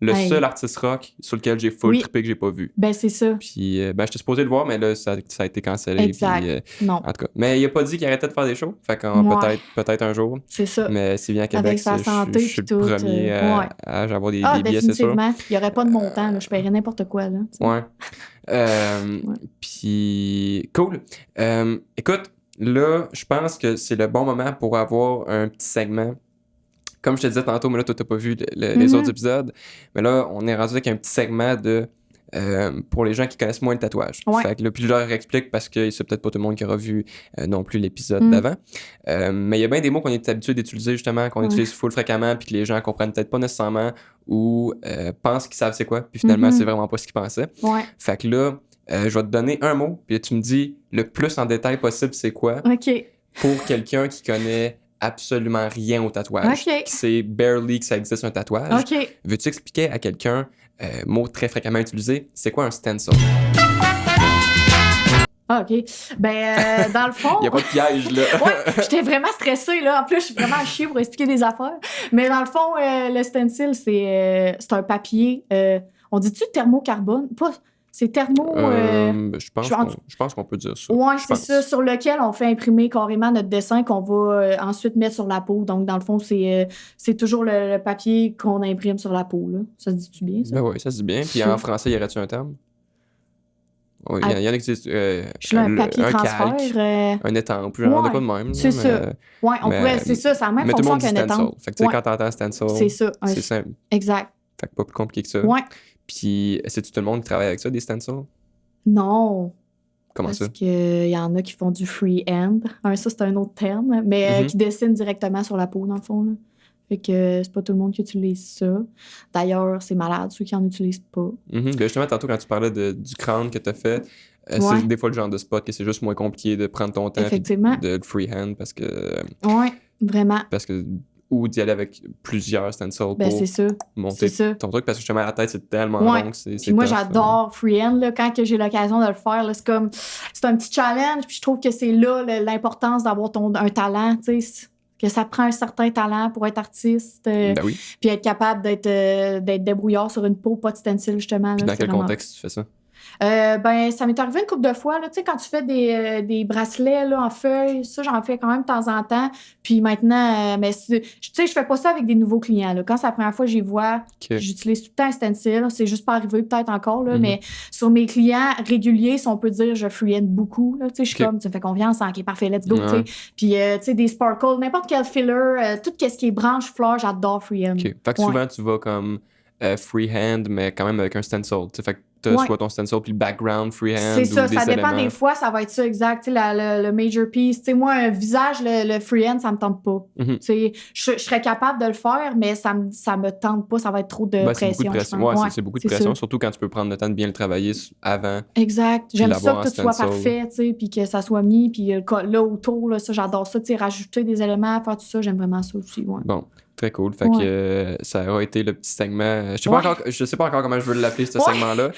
le seul artiste rock sur lequel j'ai full trippé que j'ai pas vu. Ben, c'est ça. Puis, j'étais supposé le voir, mais là, ça a été cancellé. Exact. Puis, non. En tout cas. Mais il a pas dit qu'il arrêtait de faire des shows. Fait qu'on peut-être un jour. C'est ça. Mais s'il vient à Québec, avec sa santé, je suis le premier à avoir des billets, c'est sûr. Définitivement. Il n'y aurait pas de montant. Là. Je paierais n'importe quoi. Là, Puis, cool. Écoute, là, je pense que c'est le bon moment pour avoir un petit segment. Comme je te disais tantôt, mais là, toi, t'as pas vu les autres épisodes. Mais là, on est rendu avec un petit segment de pour les gens qui connaissent moins le tatouage. Fait que là, puis je leur explique parce que c'est peut-être pas tout le monde qui aura vu non plus l'épisode d'avant. Mais il y a bien des mots qu'on est habitué d'utiliser, justement, qu'on utilise full fréquemment, puis que les gens comprennent peut-être pas nécessairement ou pensent qu'ils savent c'est quoi, puis finalement, c'est vraiment pas ce qu'ils pensaient. Fait que là, je vais te donner un mot, puis tu me dis le plus en détail possible c'est quoi. Pour quelqu'un qui connaît absolument rien au tatouage. Qui sait barely que ça existe un tatouage. Veux-tu expliquer à quelqu'un, mot très fréquemment utilisé, c'est quoi un stencil? OK. Ben, dans le fond... Il n'y a pas de piège, là. J'étais vraiment stressée, là. En plus, je suis vraiment chiée pour expliquer des affaires. Mais dans le fond, le stencil, c'est un papier... on dit-tu thermocarbone? Pas... C'est thermo... je pense qu'on peut dire ça. Oui, c'est ça, sur lequel on fait imprimer carrément notre dessin qu'on va ensuite mettre sur la peau. Donc, dans le fond, c'est toujours le papier qu'on imprime sur la peau. Là. Ça se dit-tu bien, ça? Ben oui, ça se dit bien. Puis en français, y aurait-tu un terme? Oui, il y en a qui disent un papier transfert. Un étampe, genre de quoi de même. C'est ça. Oui, on pourrait... C'est ça, ça a la même fonction qu'un étampe. Fait que tu sais, quand t'entends stencil, c'est ça. C'est simple. Exact. Fait que pas plus compliqué que ça. Oui. Puis, est-ce que tout le monde qui travaille avec ça, des stencils? Non. Comment ça? Parce qu'il y en a qui font du freehand. Ça, c'est un autre terme, mais qui dessinent directement sur la peau, dans le fond. Là. Fait que c'est pas tout le monde qui utilise ça. D'ailleurs, c'est malade, ceux qui en utilisent pas. Justement, tantôt, quand tu parlais du crâne que tu as fait, c'est des fois le genre de spot que c'est juste moins compliqué de prendre ton temps et de freehand parce que... Oui, vraiment. Parce que... Ou d'y aller avec plusieurs stencils pour monter ton truc, parce que justement, la tête, c'est tellement long que c'est moi, tough, j'adore freehand. Là, quand que j'ai l'occasion de le faire, là, c'est comme... C'est un petit challenge, puis je trouve que c'est là l'importance d'avoir un talent, tu sais, que ça prend un certain talent pour être artiste, puis être capable d'être débrouillard sur une peau, pas de stencil, justement. Puis dans quel contexte tu fais ça? Ça m'est arrivé une couple de fois, là, tu sais, quand tu fais des bracelets là, en feuilles, ça, j'en fais quand même de temps en temps. Puis maintenant, tu sais, je fais pas ça avec des nouveaux clients. Là. Quand c'est la première fois que j'y vois, j'utilise tout le temps un stencil. C'est juste pas arrivé peut-être encore, là, mais sur mes clients réguliers, si on peut dire, je freehand beaucoup. Tu sais, je suis comme, tu me fais confiance, OK, parfait, let's go. Puis, tu sais, des sparkles, n'importe quel filler, tout ce qui est branche, fleurs, j'adore freehand. Fait que souvent, tu vas comme freehand, mais quand même avec un stencil. Fait que soit ton stencil puis le background freehand. C'est ça, ou des ça dépend éléments. des fois, ça va être ça exact. Le major piece. T'sais, moi, un visage, le freehand, ça me tente pas. Je serais capable de le faire, mais ça me tente pas, ça va être trop de pression. C'est beaucoup de pression, c'est beaucoup de pression, surtout quand tu peux prendre le temps de bien le travailler avant. Exact. J'aime ça que tout soit parfait, puis que ça soit mis, puis là autour, là, ça, j'adore ça, rajouter des éléments, faire tout ça, j'aime vraiment ça aussi. Ouais. Bon. Très cool. Fait que ça aura été le petit segment. Je sais pas encore comment je veux l'appeler, ce segment-là.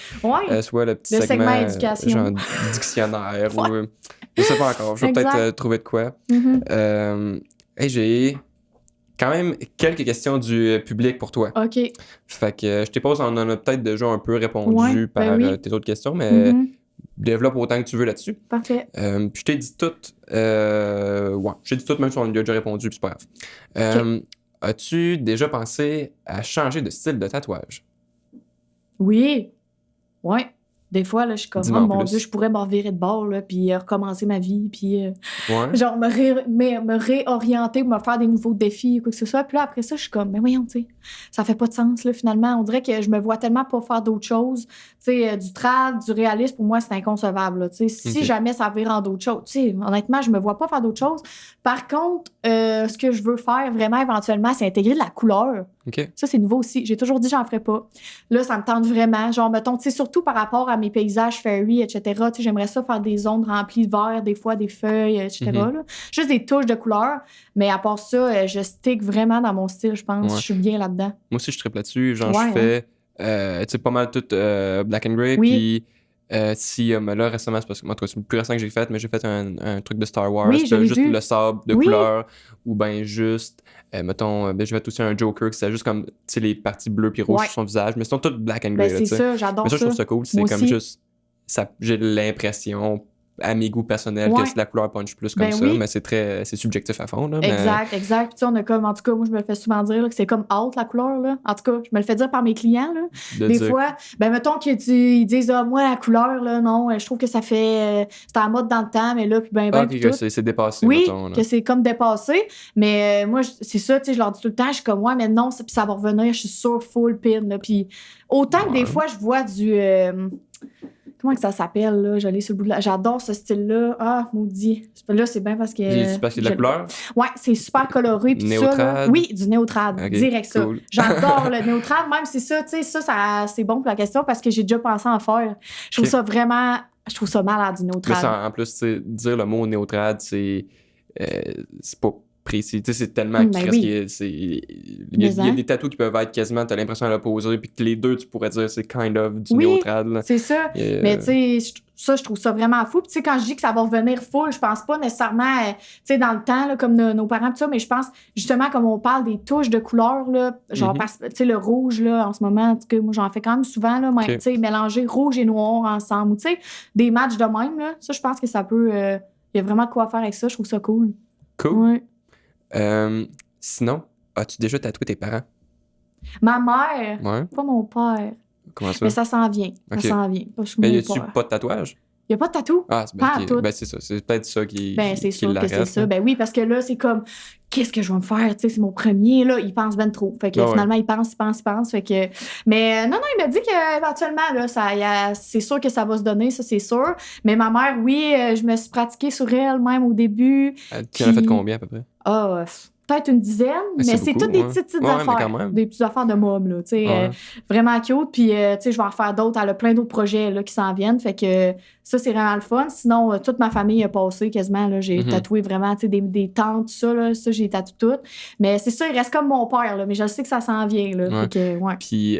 Soit le petit segment éducation. Genre dictionnaire ou... Je sais pas encore. Je vais peut-être trouver de quoi. J'ai quand même quelques questions du public pour toi. OK. Fait que je te pose, on en a peut-être déjà un peu répondu par tes autres questions, mais développe autant que tu veux là-dessus. Parfait. Puis je t'ai dit tout. Je t'ai dit tout, même si on y a déjà répondu, puis c'est pas grave. As-tu déjà pensé à changer de style de tatouage? Oui. Ouais. Des fois, là, je suis comme, oh mon Dieu, je pourrais m'en virer de bord, là, puis recommencer ma vie, puis genre me réorienter, me faire des nouveaux défis, quoi que ce soit. Puis là, après ça, je suis comme, mais voyons, tu sais, ça fait pas de sens, là, finalement. On dirait que je me vois tellement pas faire d'autres choses. Tu sais, du trad, du réalisme, pour moi, c'est inconcevable, là, tu sais. Si jamais ça vire en d'autres choses, tu sais, honnêtement, je me vois pas faire d'autres choses. Par contre, ce que je veux faire vraiment éventuellement, c'est intégrer de la couleur. OK. Ça, c'est nouveau aussi. J'ai toujours dit j'en ferais pas. Là, ça me tente vraiment. Genre, mettons, tu sais, surtout par rapport à mes paysages fairy, etc. Tu sais, j'aimerais ça faire des zones remplies de verre, des fois des feuilles, etc. Là. Juste des touches de couleurs. Mais à part ça, je stick vraiment dans mon style, je pense. Je suis bien là-dedans. Moi aussi, je tripe là-dessus. Genre, je fais, tu sais, pas mal tout black and gray. Puis, si, là, récemment, c'est parce que moi, c'est le plus récent que j'ai fait, mais j'ai fait un truc de Star Wars. Oui, juste le sable de couleur. Ou ben juste, mettons, j'ai fait aussi un Joker qui c'était juste comme, tu sais, les parties bleues puis rouges sur son visage. Mais c'est toutes black and gray. Ben, c'est ça, j'adore ça. Mais ça, je trouve ça cool. C'est comme juste, j'ai l'impression, à mes goûts personnels, que c'est la couleur punch plus comme ça, mais c'est subjectif à fond. Là, exact. Tu sais, on a comme, en tout cas, moi, je me le fais souvent dire là, que c'est comme out la couleur. Là. En tout cas, je me le fais dire par mes clients. Là. Des fois, ben mettons qu'ils disent, moi, la couleur, là, non, je trouve que ça fait. C'était en mode dans le temps, mais là, puis que c'est dépassé. Oui, mettons, que c'est comme dépassé. Mais moi, c'est ça, tu sais, je leur dis tout le temps, je suis comme, mais non, puis ça va revenir, je suis sûre, full pin. Là. Puis autant que des fois, je vois du. Comment que ça s'appelle, là? Je l'ai sur le bout de la... J'adore ce style-là. Ah, maudit. Là, c'est bien parce que... C'est parce qu'il y a de la couleur? Ouais, c'est super coloré. Puis néotrade? Oui, du néotrade. Okay, direct cool. ça. J'adore le néotrade. Même si ça, tu sais, ça, c'est bon pour la question parce que j'ai déjà pensé en faire. Je trouve ça vraiment... Je trouve ça malade, du néotrade. Mais en plus, dire le mot néotrade, c'est pas précis. Tu sais, c'est tellement il y a des tatous qui peuvent être quasiment, t'as l'impression à l'opposé, puis que les deux, tu pourrais dire c'est kind of du néotrade. Là. C'est ça. Mais tu sais, ça, je trouve ça vraiment fou. Puis tu sais, quand je dis que ça va revenir full, je pense pas nécessairement, tu sais, dans le temps, là, comme nos parents, tout ça, mais je pense justement, comme on parle des touches de couleurs, là, genre, tu sais, le rouge, là, en ce moment, en tout cas, moi, j'en fais quand même souvent, là, tu sais, mélanger rouge et noir ensemble, ou tu sais, des matchs de même, là. Ça, je pense que ça peut, il y a vraiment de quoi faire avec ça. Je trouve ça cool. Cool. Ouais. Sinon, as-tu déjà tatoué tes parents? Ma mère, pas mon père. Comment ça? Mais ça s'en vient. Okay. Ça s'en vient. Mais y a-tu pas de tatouage? Il n'y a pas de tatou. Ah, c'est ça. C'est peut-être ça qui c'est sûr qui que c'est ça. Ben oui, parce que là, c'est comme, qu'est-ce que je vais me faire? Tu sais, c'est mon premier, là, il pense ben trop. Fait que finalement, il pense. Fait que... Mais non, il m'a dit qu'éventuellement, là, c'est sûr que ça va se donner, ça, c'est sûr. Mais ma mère, oui, je me suis pratiquée sur elle, même au début. Tu en as fait combien, à peu près? Peut-être une dizaine, mais c'est toutes des petites affaires. Des petites affaires de môme, là, tu sais, vraiment cute. Puis, tu sais, je vais en faire d'autres. Elle a plein d'autres projets, là, qui s'en viennent. Fait que ça, c'est vraiment le fun. Sinon, toute ma famille a passé quasiment, là. J'ai tatoué vraiment, tu sais, des tantes, tout ça, là. Ça, j'ai tatoué tout. Mais c'est ça, il reste comme mon père, là. Mais je sais que ça s'en vient, là. Fait que, Puis,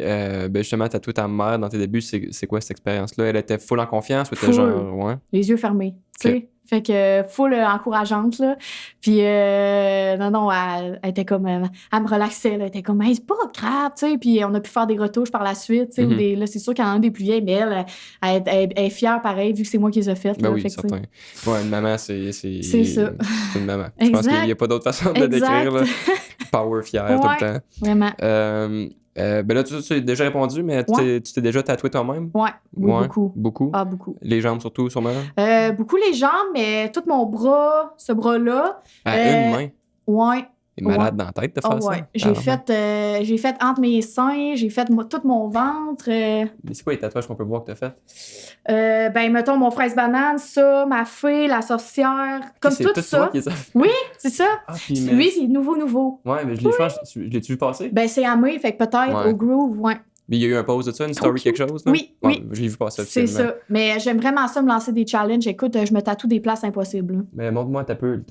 justement, tatouer ta mère dans tes débuts, c'est quoi cette expérience-là? Elle était full en confiance ou était genre, les yeux fermés, tu sais. Fait que full encourageante, là. Puis, non, elle était comme... elle me relaxait, là. Elle était comme, hey, c'est pas grave, tu sais. Puis, on a pu faire des retouches par la suite, tu sais. Là, c'est sûr qu'il y en a un des plus vieilles, mais elle est fière, pareil, vu que c'est moi qui les ai faites. Ben là, oui, fait certain. Ouais, une maman, c'est ça. C'est une maman. Je pense qu'il n'y a pas d'autre façon de le décrire, là. Power, fière, tout le temps. Vraiment. Ben là, tu as déjà répondu, mais tu t'es déjà tatoué toi-même? Oui, beaucoup. Beaucoup? Ah, beaucoup. Les jambes surtout, sûrement? Beaucoup les jambes, mais tout mon bras, ce bras-là. À une main? Ouais. T'es malade dans la tête de faire ça? J'ai fait entre mes seins, j'ai fait tout mon ventre. Mais c'est quoi les tatouages qu'on peut voir que t'as fait? Ben, mettons, mon fraise banane, ça, ma fée, la sorcière, comme tout ça. Oui, c'est ça. Lui, c'est nouveau. Ouais, mais je l'ai-tu vu passer? Ben, c'est à moi, fait que peut-être au groove, ouais. Mais il y a eu un post de ça, une story, quelque chose? Là? Oui. Je l'ai vu passer. C'est ça. Mais j'aime vraiment ça, me lancer des challenges. Écoute, je me tatoue des places impossibles. Mais montre-moi un peu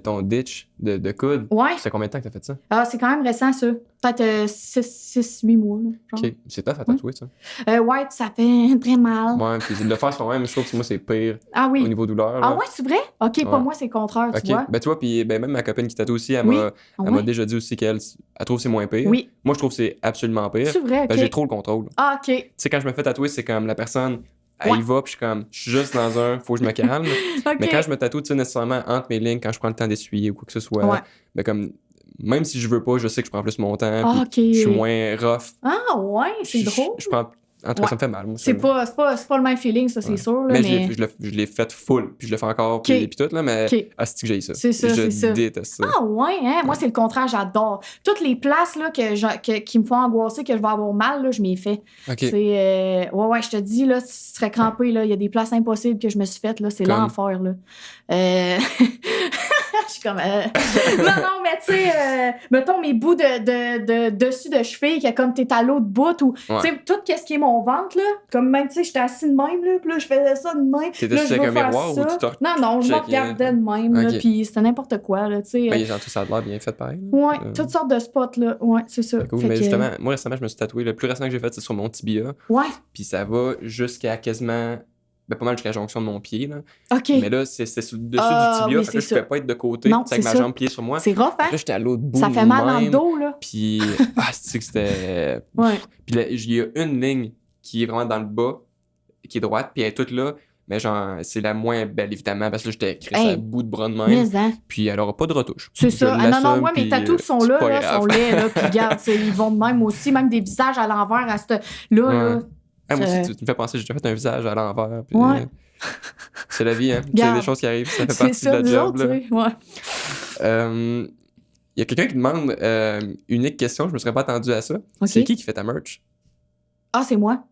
ton ditch de coude. Ouais. C'est combien de temps que t'as fait ça? Ah, c'est quand même récent, ça. Peut-être 6-8 mois. Là, genre. OK. C'est tough à tatouer, ça? Ouais, ça fait très mal. Ouais, puis de le faire soi-même, je trouve que moi, c'est pire au niveau douleur. Ah ouais, c'est vrai? OK, pas moi, c'est le contraire, tu vois. Ben, tu vois, puis même ma copine qui tatoue aussi, elle m'a déjà dit aussi qu'elle trouve que c'est moins pire. Oui. Moi, je trouve que c'est absolument pire. C'est vrai, OK. Ben, j'ai trop le contrôle. Ah, OK. Tu sais, quand je me fais tatouer, c'est comme la personne, elle y va, puis je suis juste dans faut que je me calme. Mais quand je me tatoue, tu sais, nécessairement, entre mes lignes, quand je prends le temps d'essuyer ou quoi que ce soit, ben comme... Même si je veux pas, je sais que je prends plus mon temps. Je suis moins rough. Ah ouais, c'est drôle. Je prends... En tout cas, ça me fait mal. Moi, c'est pas le même feeling, ça, c'est sûr. Là, mais je l'ai fait full, puis je le fais encore, puis tout, là, mais c'est que j'ai ça. C'est ça, je déteste ça. Ah ouais, hein? Moi, c'est le contraire, j'adore. Toutes les places là, qui me font angoisser, que je vais avoir mal, là, je m'y ai fait. Okay. C'est, ouais, je te dis, là, tu serais crampé, là, il y a des places impossibles que je me suis faites, là, c'est l'enfer, là. Je suis comme... non, mais tu sais, mettons mes bouts de dessus de cheville, qui a comme tes à l'autre bout, ou, tu sais, tout ce qui est mon ventre, là, comme même, tu sais, j'étais assis de même, là, puis là, je faisais ça de même. T'étais sur un miroir ou tu t'en... Non, je me regardais de même, là, puis c'était n'importe quoi, là, tu sais. Ben, genre, tout ça a l'air bien fait pareil. Ouais, toutes sortes de spots, là, ouais, c'est ça. Cool. Mais justement, moi, récemment, je me suis tatoué, le plus récent que j'ai fait, c'est sur mon tibia. Ouais. Puis ça va jusqu'à quasiment... Ben, pas mal jusqu'à la jonction de mon pied, là. OK. Mais là, c'était sur le dessus du tibia, fait que là, je pouvais pas être de côté, non, avec ma jambe pliée sur moi. C'est rough, hein? Là, j'étais à l'autre bout. Ça fait mal dans le dos, là. Puis, c'est que c'était... Ouais. Puis là, il y a une ligne qui est vraiment dans le bas, qui est droite, puis elle est toute là. Mais genre, c'est la moins belle, évidemment, parce que là, j'étais crissé à bout de bras de même. Mais, hein? Puis elle aura pas de retouche. C'est ça. Non, moi, mes tatous sont là, sont laids, là. Puis regarde, ils vont de même aussi, même des visages à l'envers à cette... Là. Moi aussi, tu me fais penser, j'ai déjà fait un visage à l'envers. Puis, c'est la vie, hein. C'est des choses qui arrivent, ça fait partie de la job. Il y a quelqu'un qui demande unique question, je me serais pas attendu à ça. Okay. C'est qui fait ta merch? Ah, c'est moi.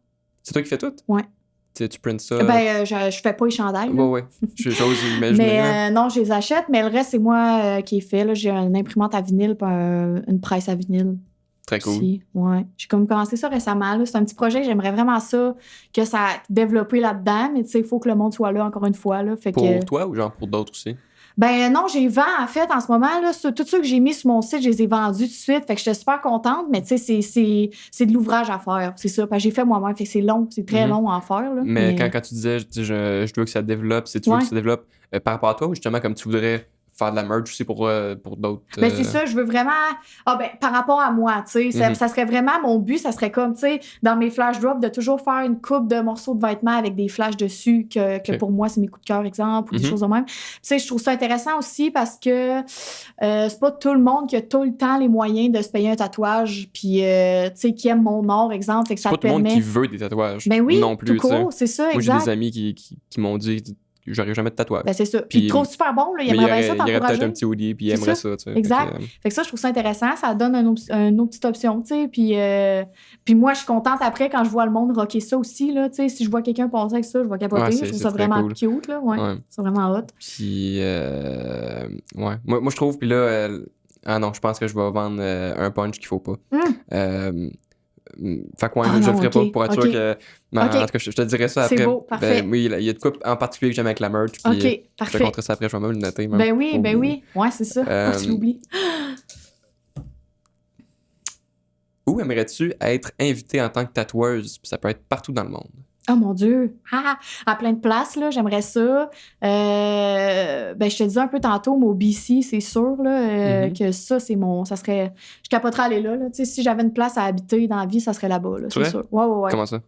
C'est toi qui fais tout? Ouais. Tu printes ça? Ben, je fais pas les chandails. Ouais. J'ose imaginer. Mais non, je les achète, mais le reste, c'est moi qui ai fait. Là. J'ai une imprimante à vinyle et une presse à vinyle. Très cool. Aussi. Ouais. J'ai comme commencé ça récemment. Là. C'est un petit projet que j'aimerais vraiment ça, que ça a développé là-dedans, mais tu sais, il faut que le monde soit là encore une fois. Là. Fait pour toi ou genre pour d'autres aussi? Ben non, j'ai vendu en fait en ce moment. Là, tout ça que j'ai mis sur mon site, je les ai vendus tout de suite. Fait que j'étais super contente, mais tu sais, c'est de l'ouvrage à faire. C'est ça. Parce que j'ai fait moi-même. Fait que c'est long, c'est très long à faire. Là, mais quand tu disais, je veux que ça développe, c'est tu veux que ça développe par rapport à toi ou justement comme tu voudrais faire de la merch aussi pour d'autres. Ben c'est ça, je veux vraiment. Par rapport à moi, tu sais, ça serait vraiment mon but, ça serait comme, tu sais, dans mes flash drops, de toujours faire une coupe de morceaux de vêtements avec des flashs dessus, que pour moi, c'est mes coups de cœur, exemple, ou des choses de même. Tu sais, je trouve ça intéressant aussi parce que c'est pas tout le monde qui a tout le temps les moyens de se payer un tatouage, puis, tu sais, qui aime mon art, exemple. Fait que c'est pas tout le monde qui veut des tatouages. Ben oui, non plus. Tout court, c'est ça, moi, exact. j'ai des amis qui m'ont dit. J'aurais jamais de tatouage. Ben c'est ça. Puis il trouve super bon, là. Il aimerait ça t'encourager. Il y aurait peut-être un petit hoodie, puis il aimerait ça, tu sais. Exact. Fait que ça, je trouve ça intéressant. Ça donne une autre petite option, tu sais. Puis moi, je suis contente après quand je vois le monde rocker ça aussi, là. Tu sais, si je vois quelqu'un passer avec ça, je vais capoter. Je trouve ça vraiment cool. Cute, là. Ouais. C'est vraiment hot. Puis, ouais. Moi, je trouve, puis là, non, je pense que je vais vendre un punch qu'il faut pas. Fait que je le ferai pas pour être sûr que. En tout cas, je te dirai ça après. C'est beau, parfait. Oui, il y a de quoi en particulier que j'aime avec la merch. Puis parfait. Je te montrerai ça après, je vais même le noter. Ben oui. Ouais, c'est ça. Tu l'oublies. Où aimerais-tu être invitée en tant que tatoueuse? Puis ça peut être partout dans le monde. Oh mon Dieu! À plein de places, là, j'aimerais ça. Je te disais un peu tantôt, au BC, c'est sûr là, que ça, c'est ça serait... Je capoterais aller là. Tu sais, si j'avais une place à habiter dans la vie, ça serait là-bas. Là, c'est sûr. Ouais. Comment ça?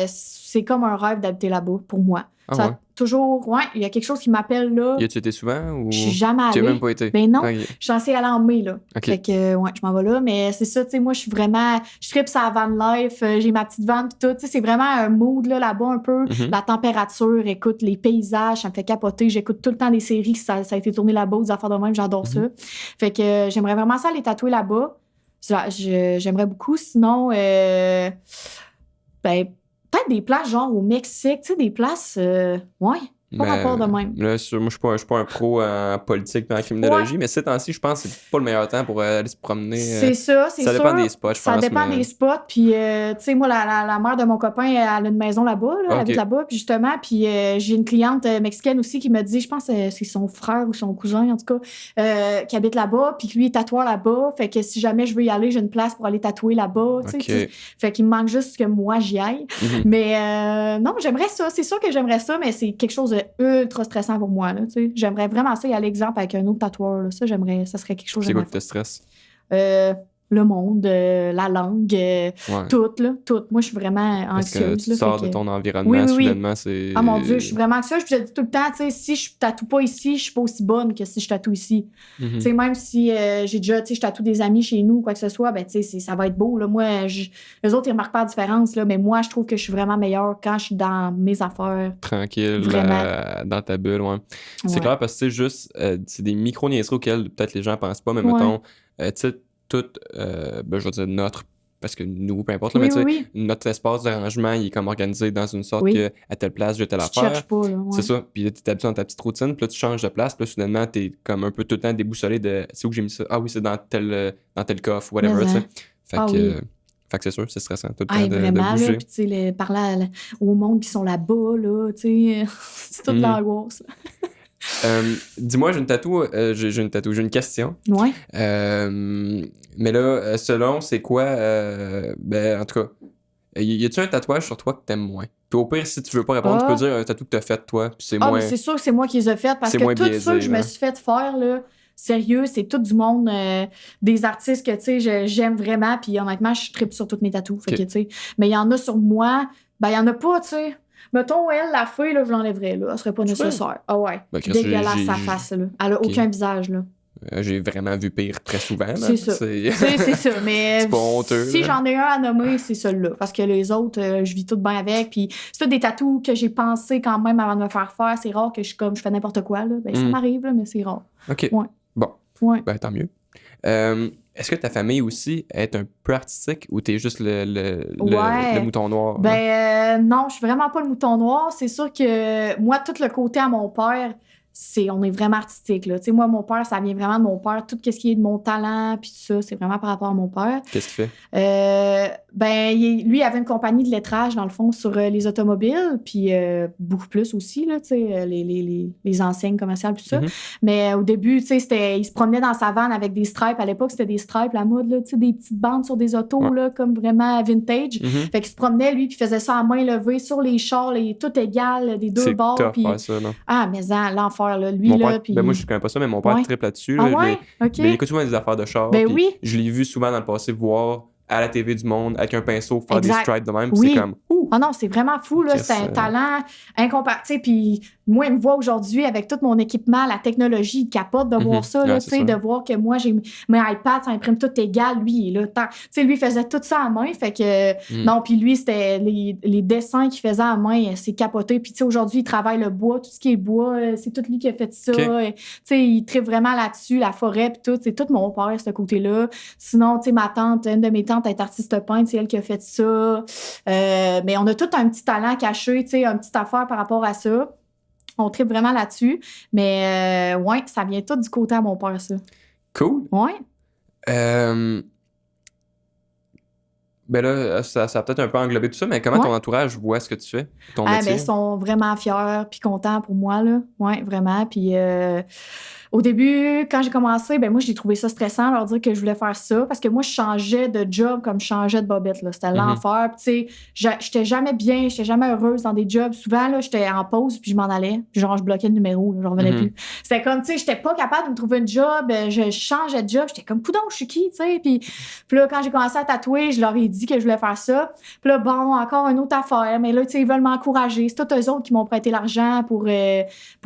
C'est comme un rêve d'habiter là-bas, pour moi. Toujours, il y a quelque chose qui m'appelle là. Y as-tu été souvent ou... Je suis jamais allée. Tu n'as même pas été? Ben non, je suis censée aller en mai, là. Fait que, je m'en vais là. Mais c'est ça, tu sais, moi, je tripe sur la van life, j'ai ma petite van pis tout. Tu sais, c'est vraiment un mood, là-bas, un peu. La température, écoute, les paysages, ça me fait capoter. J'écoute tout le temps des séries, ça a été tourné là-bas, des affaires de même, j'adore ça. Fait que j'aimerais vraiment ça aller tatouer là-bas. J'aimerais beaucoup. Sinon, peut-être des places genre au Mexique, tu sais, des places, pas rapport de même. Là, moi, je suis pas un pro en politique et en criminologie, mais ces temps-ci, je pense que c'est pas le meilleur temps pour aller se promener. C'est ça, c'est sûr. Ça dépend des spots, je pense. Ça dépend des spots. Puis, tu sais, moi, la mère de mon copain, elle a une maison là-bas, elle habite là-bas, puis justement. Puis, j'ai une cliente mexicaine aussi qui me dit, je pense que c'est son frère ou son cousin, en tout cas, qui habite là-bas, puis lui est tatoueur là-bas. Fait que si jamais je veux y aller, j'ai une place pour aller tatouer là-bas. Fait qu'il me manque juste que moi, j'y aille. Mais non, j'aimerais ça. C'est sûr que j'aimerais ça, mais c'est quelque chose de ultra stressant pour moi. Là, j'aimerais vraiment ça y aller, exemple, avec un autre tatoueur. Là. Ça serait quelque chose. C'est quoi qui te stresse? Le monde, la langue, tout. Moi, je suis vraiment anxieuse. Parce que tu sors de ton environnement, soudainement, c'est... Ah mon Dieu, je suis vraiment anxieuse. Je te dis tout le temps, si je tatoue pas ici, je suis pas aussi bonne que si je tatoue ici. Même si j'ai déjà, je tatoue des amis chez nous, quoi que ce soit, ça va être beau. Là. Moi, eux autres, ils remarquent pas la différence, là, mais moi, je trouve que je suis vraiment meilleure quand je suis dans mes affaires. Tranquille, dans ta bulle, C'est clair, parce que juste, c'est des micro-niaiseries auxquelles peut-être les gens pensent pas, mais mettons, tu sais, tout, je vais dire notre parce que nous, peu importe, là, mais tu sais, notre espace de rangement, il est comme organisé dans une sorte que à telle place, j'ai telle affaire. Cherches pas, là. C'est ça. Puis là, t'es habitué dans ta petite routine, puis là, tu changes de place, puis là, soudainement, t'es comme un peu tout le temps déboussolé de c'est où que j'ai mis ça. Ah oui, c'est dans tel coffre, whatever, tu sais. Fait que c'est sûr, c'est stressant tout le temps vraiment, de bouger. Puis tu sais, parler au monde qui sont là-bas, là, tu sais, c'est toute l'angoisse. Dis-moi, j'ai une question. Ouais. Mais là, selon, c'est quoi, en tout cas, y a-tu un tatouage sur toi que t'aimes moins? Puis au pire, si tu veux pas répondre, tu peux dire un tatou que t'as fait, toi, puis c'est moins... mais c'est sûr que c'est moi qui les ai faites, parce que tout ça que je me suis fait faire, là, sérieux, c'est tout du monde, des artistes que, tu sais, j'aime vraiment, puis honnêtement, je tripe sur toutes mes tatous, fait que, tu sais, mais il y en a sur moi, il y en a pas, tu sais. Mettons, elle, la fille, là, je l'enlèverais, là. Elle serait pas nécessaire. Ah ouais. Dégueulasse sa face, là. Elle a aucun visage, là. J'ai vraiment vu pire très souvent. C'est ça. C'est ça. Mais c'est pas honteux, si j'en ai un à nommer, c'est celui-là. Parce que les autres, je vis tout bien avec. Puis c'est tout des tatous que j'ai pensé quand même avant de me faire faire. C'est rare que je fais n'importe quoi, là. Ça m'arrive, là, mais c'est rare. OK. Ouais. Bon. Ouais. Tant mieux. Est-ce que ta famille aussi est un peu artistique ou t'es juste le mouton noir? Non, je suis vraiment pas le mouton noir. C'est sûr que moi, tout le côté à mon père, on est vraiment artistique, là. Tu sais, moi, mon père, ça vient vraiment de mon père. Tout ce qui est de mon talent, puis tout ça, c'est vraiment par rapport à mon père. Qu'est-ce qu'il fait? Lui, il avait une compagnie de lettrage, dans le fond, sur les automobiles, puis beaucoup plus aussi, là, tu sais, les enseignes commerciales, puis tout ça. Mais au début, tu sais, il se promenait dans sa van avec des stripes. À l'époque, c'était des stripes, la mode, là, tu sais, des petites bandes sur des autos, là, comme vraiment vintage. Fait qu'il se promenait, lui, puis faisait ça à main levée sur les chars, tout égal, des deux bords. C'est puis ça, là. Ah, mais l'enfer, là. Lui, mon là, père, puis... moi, je connais pas ça, mais mon père triple là-dessus. Ah là, ouais? OK. Il écoute souvent des affaires de char. Oui. Je l'ai vu souvent dans le passé voir à la TV du monde avec un pinceau faire des stripes de même. Oui. C'est comme... Ah non, c'est vraiment fou, là. C'est un talent incomparable. Puis moi, il me voit aujourd'hui avec tout mon équipement, la technologie, il capote de voir ça, là, tu sais, de voir que moi, j'ai mes iPads, ça imprime tout égal. Lui, il est là. Tu sais, lui, il faisait tout ça à main. Fait que, non, puis lui, c'était les dessins qu'il faisait à main, c'est capoté. Puis, tu sais, aujourd'hui, il travaille le bois, tout ce qui est bois, c'est tout lui qui a fait ça. Tu sais, il tripe vraiment là-dessus, la forêt, puis tout. C'est tout mon père, ce côté-là. Sinon, tu sais, ma tante, une de mes tantes, elle est artiste peintre, c'est elle qui a fait ça. Mais on a tout un petit talent caché, tu sais, une petite affaire par rapport à ça. On tripe vraiment là-dessus. Mais ouais, ça vient tout du côté à mon père, ça. Cool. Ouais. Ben là, ça a peut-être un peu englobé tout ça, mais comment ton entourage voit ce que tu fais, ton métier? Ils sont vraiment fiers puis contents pour moi, là. Ouais, vraiment. Puis au début, quand j'ai commencé, moi, j'ai trouvé ça stressant, leur dire que je voulais faire ça, parce que moi, je changeais de job comme je changeais de bobette, là. C'était l'enfer. Puis tu sais, j'étais jamais bien, j'étais jamais heureuse dans des jobs. Souvent, là, j'étais en pause puis je m'en allais. Puis genre, je bloquais le numéro, là, je revenais plus. C'était comme, tu sais, j'étais pas capable de me trouver un job. Je changeais de job. J'étais comme, coudonc, je suis qui, tu sais? Puis là, quand j'ai commencé à tatouer, je leur ai dit que je voulais faire ça. Puis là, bon, encore une autre affaire. Mais là, tu sais, ils veulent m'encourager. C'est tous eux autres qui m'ont prêté l'argent pour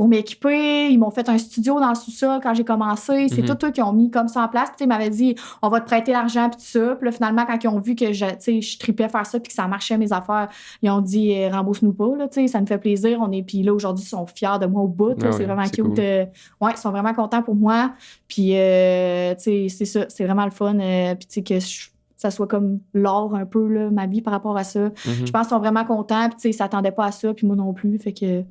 m'équiper. Ils m'ont fait un studio dans le sous-sol quand j'ai commencé. C'est tous eux qui ont mis comme ça en place. Puis ils m'avaient dit, on va te prêter l'argent, puis tout ça. Puis là, finalement, quand ils ont vu que je tripais faire ça, puis que ça marchait mes affaires, ils ont dit, rembourse-nous pas, là, tu sais, ça nous fait plaisir. Puis là, aujourd'hui, ils sont fiers de moi au bout. Là, c'est vraiment cute. Cool. Ils sont vraiment contents pour moi. Puis, tu sais, c'est ça. C'est vraiment le fun. Puis, tu sais, que ça soit comme l'or un peu, là, ma vie par rapport à ça. Je pense qu'ils sont vraiment contents. Puis, tu sais, ils s'attendaient pas à ça. Puis moi non plus. Fait que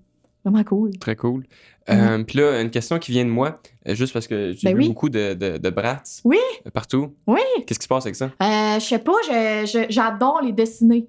vraiment cool. Très cool. Puis là, une question qui vient de moi, juste parce que j'ai vu beaucoup de brats partout. Oui. Qu'est-ce qui se passe avec ça? Je sais pas. J'adore les dessiner.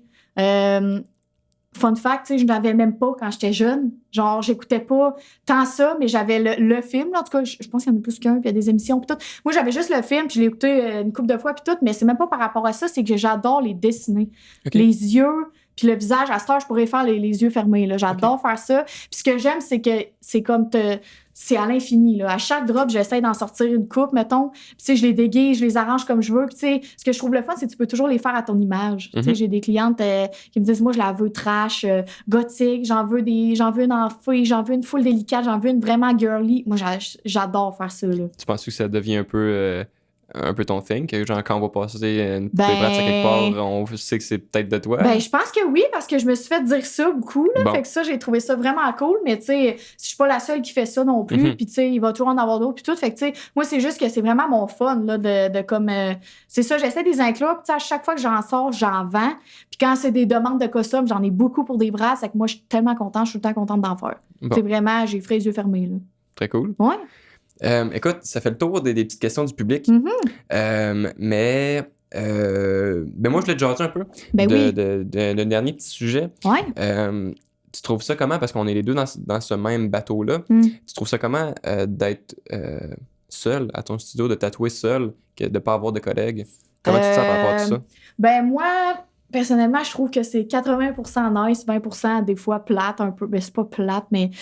Fun fact, tu sais, je n'avais même pas quand j'étais jeune. Genre, j'écoutais pas tant ça, mais j'avais le film. Là, en tout cas, je pense qu'il y en a plus qu'un, puis il y a des émissions, puis tout. Moi, j'avais juste le film, puis je l'ai écouté une couple de fois, puis tout, mais c'est même pas par rapport à ça, c'est que j'adore les dessiner. Okay. Les yeux, puis le visage. À cette heure, je pourrais faire les yeux fermés. Là. J'adore faire ça. Puis ce que j'aime, c'est que c'est comme c'est à l'infini. Là. À chaque drop, j'essaie d'en sortir une coupe, mettons. Puis tu sais, je les déguise, je les arrange comme je veux. Puis tu sais, ce que je trouve le fun, c'est que tu peux toujours les faire à ton image. Tu sais, j'ai des clientes qui me disent, moi, je la veux trash, gothique, j'en veux une en fille, j'en veux une full délicate, j'en veux une vraiment girly. Moi, j'adore faire ça. Là. Tu penses que ça devient un peu un peu ton thing? Genre, quand on va passer une poupée Bratz à quelque part, on sait que c'est peut-être de toi? Ben, je pense que oui, parce que je me suis fait dire ça beaucoup, là. Bon. Fait que ça, j'ai trouvé ça vraiment cool, mais tu sais, je suis pas la seule qui fait ça non plus, puis tu sais, il va toujours en avoir d'autres, puis tout. Fait que tu sais, moi, c'est juste que c'est vraiment mon fun, là, de comme... c'est ça, j'essaie de les inclure, puis à chaque fois que j'en sors, j'en vends. Puis quand c'est des demandes de costumes, j'en ai beaucoup pour des bras, c'est que moi, je suis tellement contente, je suis tout le temps contente d'en faire. Bon. C'est vraiment, j'ai les yeux fermés, là. Très cool. Ouais. Écoute, ça fait le tour des petites questions du public. Mais moi, je voulais te jaser un peu d'un dernier petit sujet. Ouais. Tu trouves ça comment? Parce qu'on est les deux dans ce même bateau-là. Tu trouves ça comment d'être seul à ton studio, de tatouer seul, que de ne pas avoir de collègues? Comment tu te sens par rapport à tout ça? Ben moi... Personnellement, je trouve que c'est 80% nice, 20% des fois plate un peu. Ben, c'est pas plate, mais tu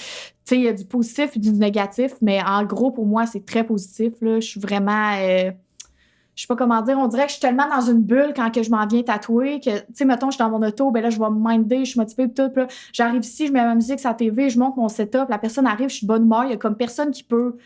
sais, il y a du positif et du négatif. Mais en gros, pour moi, c'est très positif, là. Je suis vraiment... je sais pas comment dire, on dirait que je suis tellement dans une bulle quand que je m'en viens tatouer que, tu sais, mettons, je suis dans mon auto, ben là, je vais me minder, je suis motivée pis tout, pis là, j'arrive ici, je mets ma musique sur la TV, je monte mon setup, la personne arrive, je suis de bonne humeur, il y a comme personne qui peut,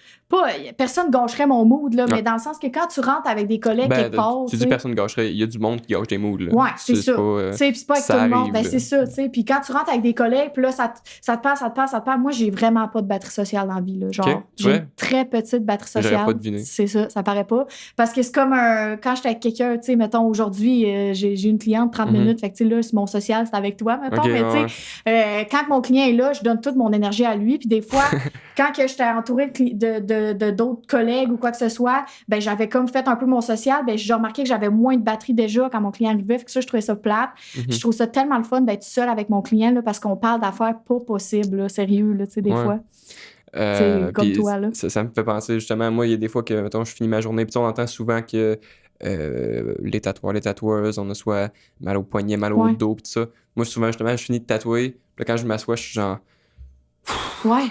personne gâcherait mon mood, là, mais dans le sens que quand tu rentres avec des collègues quelque part, tu dis personne gâcherait, il y a du monde qui gâche des moods, là. Ouais, c'est ça. Tu sais, pis c'est pas avec tout le monde, ben c'est ça, tu sais, pis quand tu rentres avec des collègues, pis là, ça te passe, moi, j'ai vraiment pas de batterie sociale dans la vie, là, genre, j'ai une très petite batterie sociale. J'aurais pas deviné. C'est ça paraît pas, parce que c'est comme quand j'étais avec quelqu'un, tu sais, mettons, aujourd'hui, j'ai une cliente 30 minutes, fait que, tu sais, là, c'est mon social, c'est avec toi, mettons, mais tu sais, quand mon client est là, je donne toute mon énergie à lui, puis des fois, quand que j'étais entourée de d'autres collègues ou quoi que ce soit, ben j'avais comme fait un peu mon social, ben j'ai remarqué que j'avais moins de batterie déjà quand mon client arrivait, fait que ça, je trouvais ça plate. Je trouve ça tellement le fun d'être seule avec mon client, là, parce qu'on parle d'affaires pas possibles, là, sérieux, là, tu sais, des fois. Comme toi, là. Ça me fait penser, justement, moi, il y a des fois que, mettons, je finis ma journée, puis on entend souvent que les tatoueurs, les tatoueuses, on a soit mal au poignet, mal au dos, pis tout ça. Moi, souvent, justement, je finis de tatouer, puis là, quand je m'assois, je suis genre...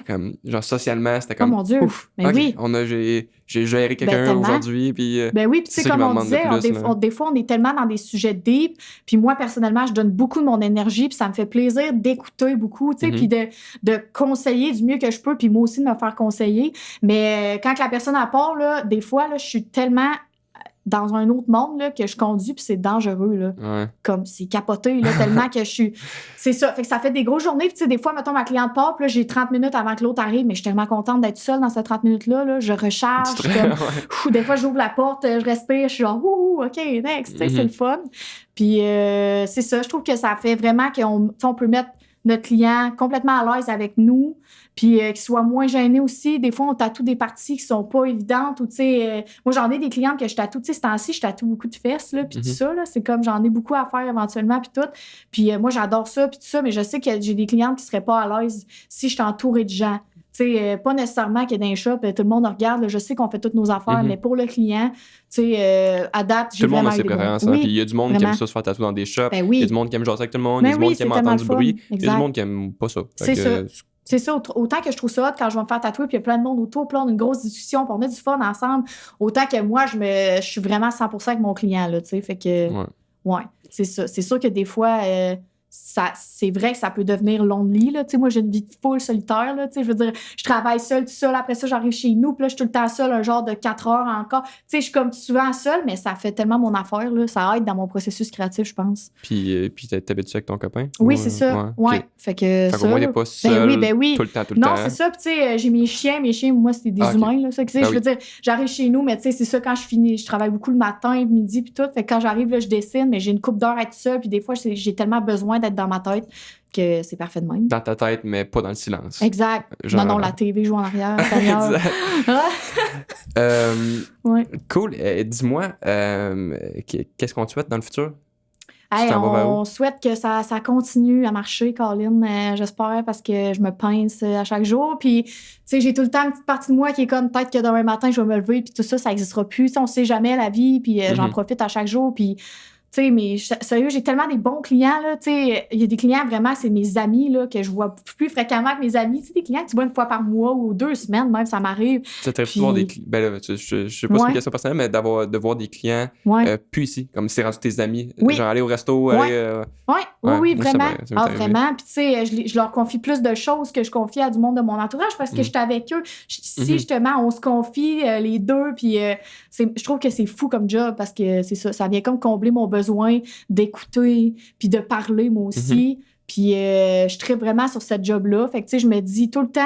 Comme, genre, socialement, c'était comme... Oh mon Dieu! Mais okay, j'ai géré quelqu'un aujourd'hui, puis... Ben oui, puis tu sais, comme on disait, des fois, on est tellement dans des sujets deep, puis moi, personnellement, je donne beaucoup de mon énergie, puis ça me fait plaisir d'écouter beaucoup, tu sais, puis de conseiller du mieux que je peux, puis moi aussi de me faire conseiller. Mais quand la personne à part, là, des fois, là, je suis tellement... dans un autre monde là, que je conduis, puis c'est dangereux. Là. Ouais. Comme c'est capoté, là, tellement que je suis... C'est ça. Fait que ça fait des grosses journées. Puis tu sais, des fois, mettons, ma cliente part, puis là, j'ai 30 minutes avant que l'autre arrive, mais je suis tellement contente d'être seule dans ces 30 minutes-là. Là. Je recharge. Des fois, j'ouvre la porte, je respire, je suis genre, OK, next. C'est le fun. Puis c'est ça. Je trouve que ça fait vraiment qu'on peut mettre notre client complètement à l'aise avec nous, puis qu'il soit moins gêné aussi. Des fois, on tatoue des parties qui sont pas évidentes, ou tu sais, moi, j'en ai des clientes que je tatoue, tu sais, ce temps-ci, je tatoue beaucoup de fesses, là, puis tout ça, là, c'est comme, j'en ai beaucoup à faire éventuellement, puis tout. Puis moi, j'adore ça, puis tout ça, mais je sais que j'ai des clientes qui seraient pas à l'aise si je suis entourée de gens. Tu sais, pas nécessairement qu'il y ait dans shop, tout le monde regarde, là, je sais qu'on fait toutes nos affaires, mais pour le client, tu sais, à date, j'ai vraiment eu des bons. Tout le monde a ses préférences, puis il y a du monde qui aime ça se faire tatouer dans des shops, il y a du monde qui aime jaser avec tout le monde, il y a du monde qui aime entendre du bruit, il y a du monde qui aime pas ça. C'est ça. C'est ça, autant que je trouve ça hot quand je vais me faire tatouer, puis il y a plein de monde autour, puis là, on a une grosse discussion, puis on a du fun ensemble, autant que moi, je suis vraiment 100% avec mon client, là, tu sais, fait que, ouais, c'est ça. C'est sûr que des fois, c'est vrai que ça peut devenir lonely, là, tu sais, moi, j'ai une vie full solitaire, là, tu sais, je veux dire, je travaille seule, tout seul, après ça, j'arrive chez nous, puis là, je suis tout le temps seule, un genre de 4 heures encore, tu sais, je suis comme souvent seule, mais ça fait tellement mon affaire, là, ça aide dans mon processus créatif, je pense. Puis t'habites-tu avec ton copain? Oui, c'est ça, ouais. Fait qu'au moins, t'es pas seule tout le temps, Non, c'est ça, puis tu sais, j'ai mes chiens, moi, c'est des humains, là, ça, tu sais, je veux dire, j'arrive chez nous, mais tu sais, c'est ça, quand je finis, je travaille beaucoup le matin, le midi, puis tout, fait que quand j'arrive, là, je dessine, mais j'ai une couple d'heures à être seule, puis des fois, j'ai tellement besoin d'être dans ma tête que c'est parfait de même. Dans ta tête, mais pas dans le silence. Exact. Genre... Non, la TV joue en arrière. Exact. Ouais. Cool. Dis-moi, qu'est-ce qu'on te souhaite dans le futur? Hey, on souhaite que ça continue à marcher, Colin. J'espère, parce que je me pince à chaque jour. Puis, tu sais, j'ai tout le temps une petite partie de moi qui est comme, peut-être que demain matin, je vais me lever, puis tout ça, ça n'existera plus. T'sais, on sait jamais la vie, puis j'en profite à chaque jour. Puis, sais, mais sérieux, j'ai tellement des bons clients, là, tu sais, il y a des clients vraiment, c'est mes amis, là, que je vois plus fréquemment que mes amis, tu sais, des clients que tu vois une fois par mois ou 2 semaines, même, ça m'arrive. Ça t'arrive de voir des clients, ben là, je sais pas si c'est une question personnelle, mais de voir des clients plus ici, comme si c'est rendu tes amis, genre aller au resto, aller... Oui, vraiment. Vraiment. Puis tu sais, je leur confie plus de choses que je confie à du monde de mon entourage parce que je suis avec eux. Si justement, on se confie les deux, puis je trouve que c'est fou comme job parce que c'est ça vient comme combler mon besoin d'écouter puis de parler moi aussi. Puis je tripe vraiment sur cette job-là. Fait que tu sais, je me dis tout le temps,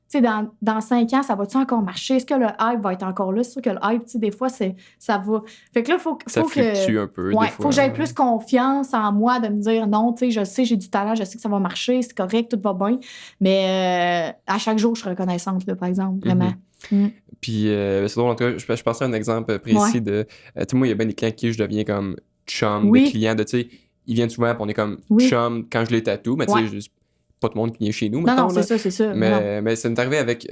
tu sais, dans 5 ans, ça va-tu encore marcher? Est-ce que le hype va être encore là? C'est sûr que le hype, tu sais, des fois, ça va. Fait que là, faut ça fluctue un peu, des fois. Faut que j'aie plus confiance en moi de me dire, non, tu sais, je sais, j'ai du talent, je sais que ça va marcher, c'est correct, tout va bien. Mais à chaque jour, je suis reconnaissante, là, par exemple, vraiment. Puis, c'est drôle, en tout cas, je pensais à un exemple précis de... tu sais, moi, il y a bien des clients qui je deviens comme chum, des clients de, tu sais, ils viennent souvent, puis on est comme chum quand je les tatoue, mais tu sais, pas tout le monde qui vient chez nous, mettons. Non, c'est ça. Mais ça m'est arrivé avec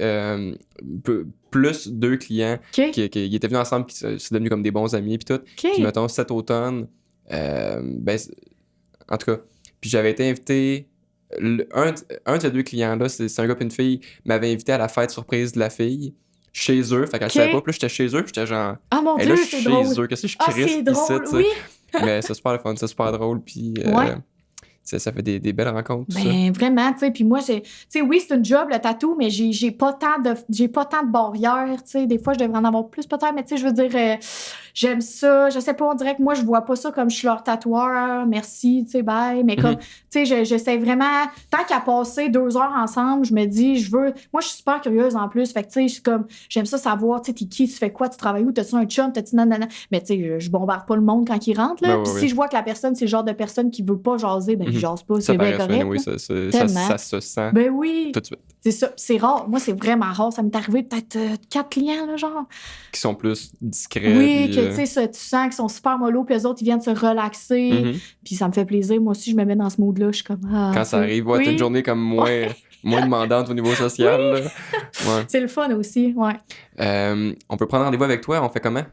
plus 2 clients qui étaient venus ensemble, qui sont devenus comme des bons amis, puis tout. Puis, mettons, cet automne, en tout cas, puis j'avais été invité... Un de ces 2 clients-là, c'est un gars et une fille, m'avait invité à la fête surprise de la fille, chez eux. Fait qu'elle savait pas, puis j'étais chez eux, puis j'étais genre... Ah mon Dieu, là, c'est drôle! Chez eux, qu'est-ce que je crisse c'est drôle, ici, oui! Mais c'est super le fun, c'est super drôle, puis... Ça fait des belles rencontres, tout ça. Vraiment, tu sais. Puis moi, tu sais, oui, c'est une job, le tatou, mais j'ai pas tant de barrières, tu sais. Des fois, je devrais en avoir plus, peut-être, mais tu sais, je veux dire, j'aime ça. Je sais pas, on dirait que moi, je vois pas ça comme je suis leur tatoueur, merci, tu sais, bye. Mais comme, tu sais, j'essaie vraiment, tant qu'à passer 2 heures ensemble, je me dis, moi, je suis super curieuse en plus. Fait que, tu sais, je suis comme, j'aime ça savoir, tu sais, t'es qui, tu fais quoi, tu travailles où, t'as-tu un chum, t'as-tu nanana. Mais tu sais, je bombarde pas le monde quand ils rentrent, là. Puis si je vois que la personne, c'est le genre de personne qui veut pas jaser, ben, je jase pas, c'est bien correct. Oui, ça se sent. Ben oui. Tout de suite. C'est ça. C'est rare. Moi, c'est vraiment rare. Ça m'est arrivé peut-être 4 clients, là, genre. Qui sont plus discrets. Oui, puis, que tu sais, tu sens qu'ils sont super mollo, puis eux autres, ils viennent se relaxer. Puis ça me fait plaisir. Moi aussi, je me mets dans ce mood-là. Je suis comme. Quand ça arrive, t'as une journée comme moins demandante au niveau social. Là. Ouais. C'est le fun aussi, ouais. On peut prendre rendez-vous avec toi. On fait comment?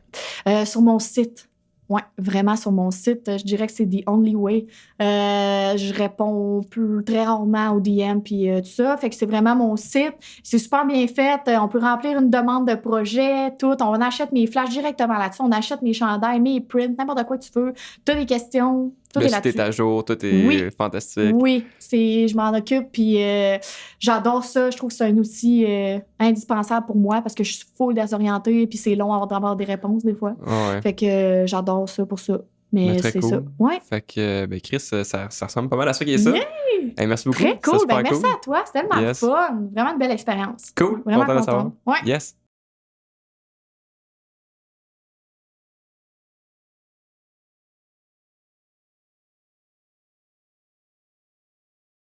Sur mon site. Oui, vraiment sur mon site, je dirais que c'est the only way. Je réponds très rarement aux DM puis tout ça. Fait que c'est vraiment mon site. C'est super bien fait. On peut remplir une demande de projet, tout. On achète mes flashs directement là-dessus. On achète mes chandails, mes prints, n'importe quoi tu veux. T'as des questions. Tout est là-dessus. Tout est à jour, tout est fantastique. Oui, je m'en occupe, puis j'adore ça. Je trouve que c'est un outil indispensable pour moi parce que je suis full désorientée, puis c'est long d'avoir des réponses des fois. Ouais. Fait que j'adore ça pour ça. Mais c'est cool. Ça. Ouais. Fait que, Chris, ça ressemble pas mal à ça qui est ça. Hey, merci beaucoup. Très cool. Merci à toi. C'était tellement fun. Vraiment une belle expérience. Cool. Vraiment content de savoir. Ouais. Yes.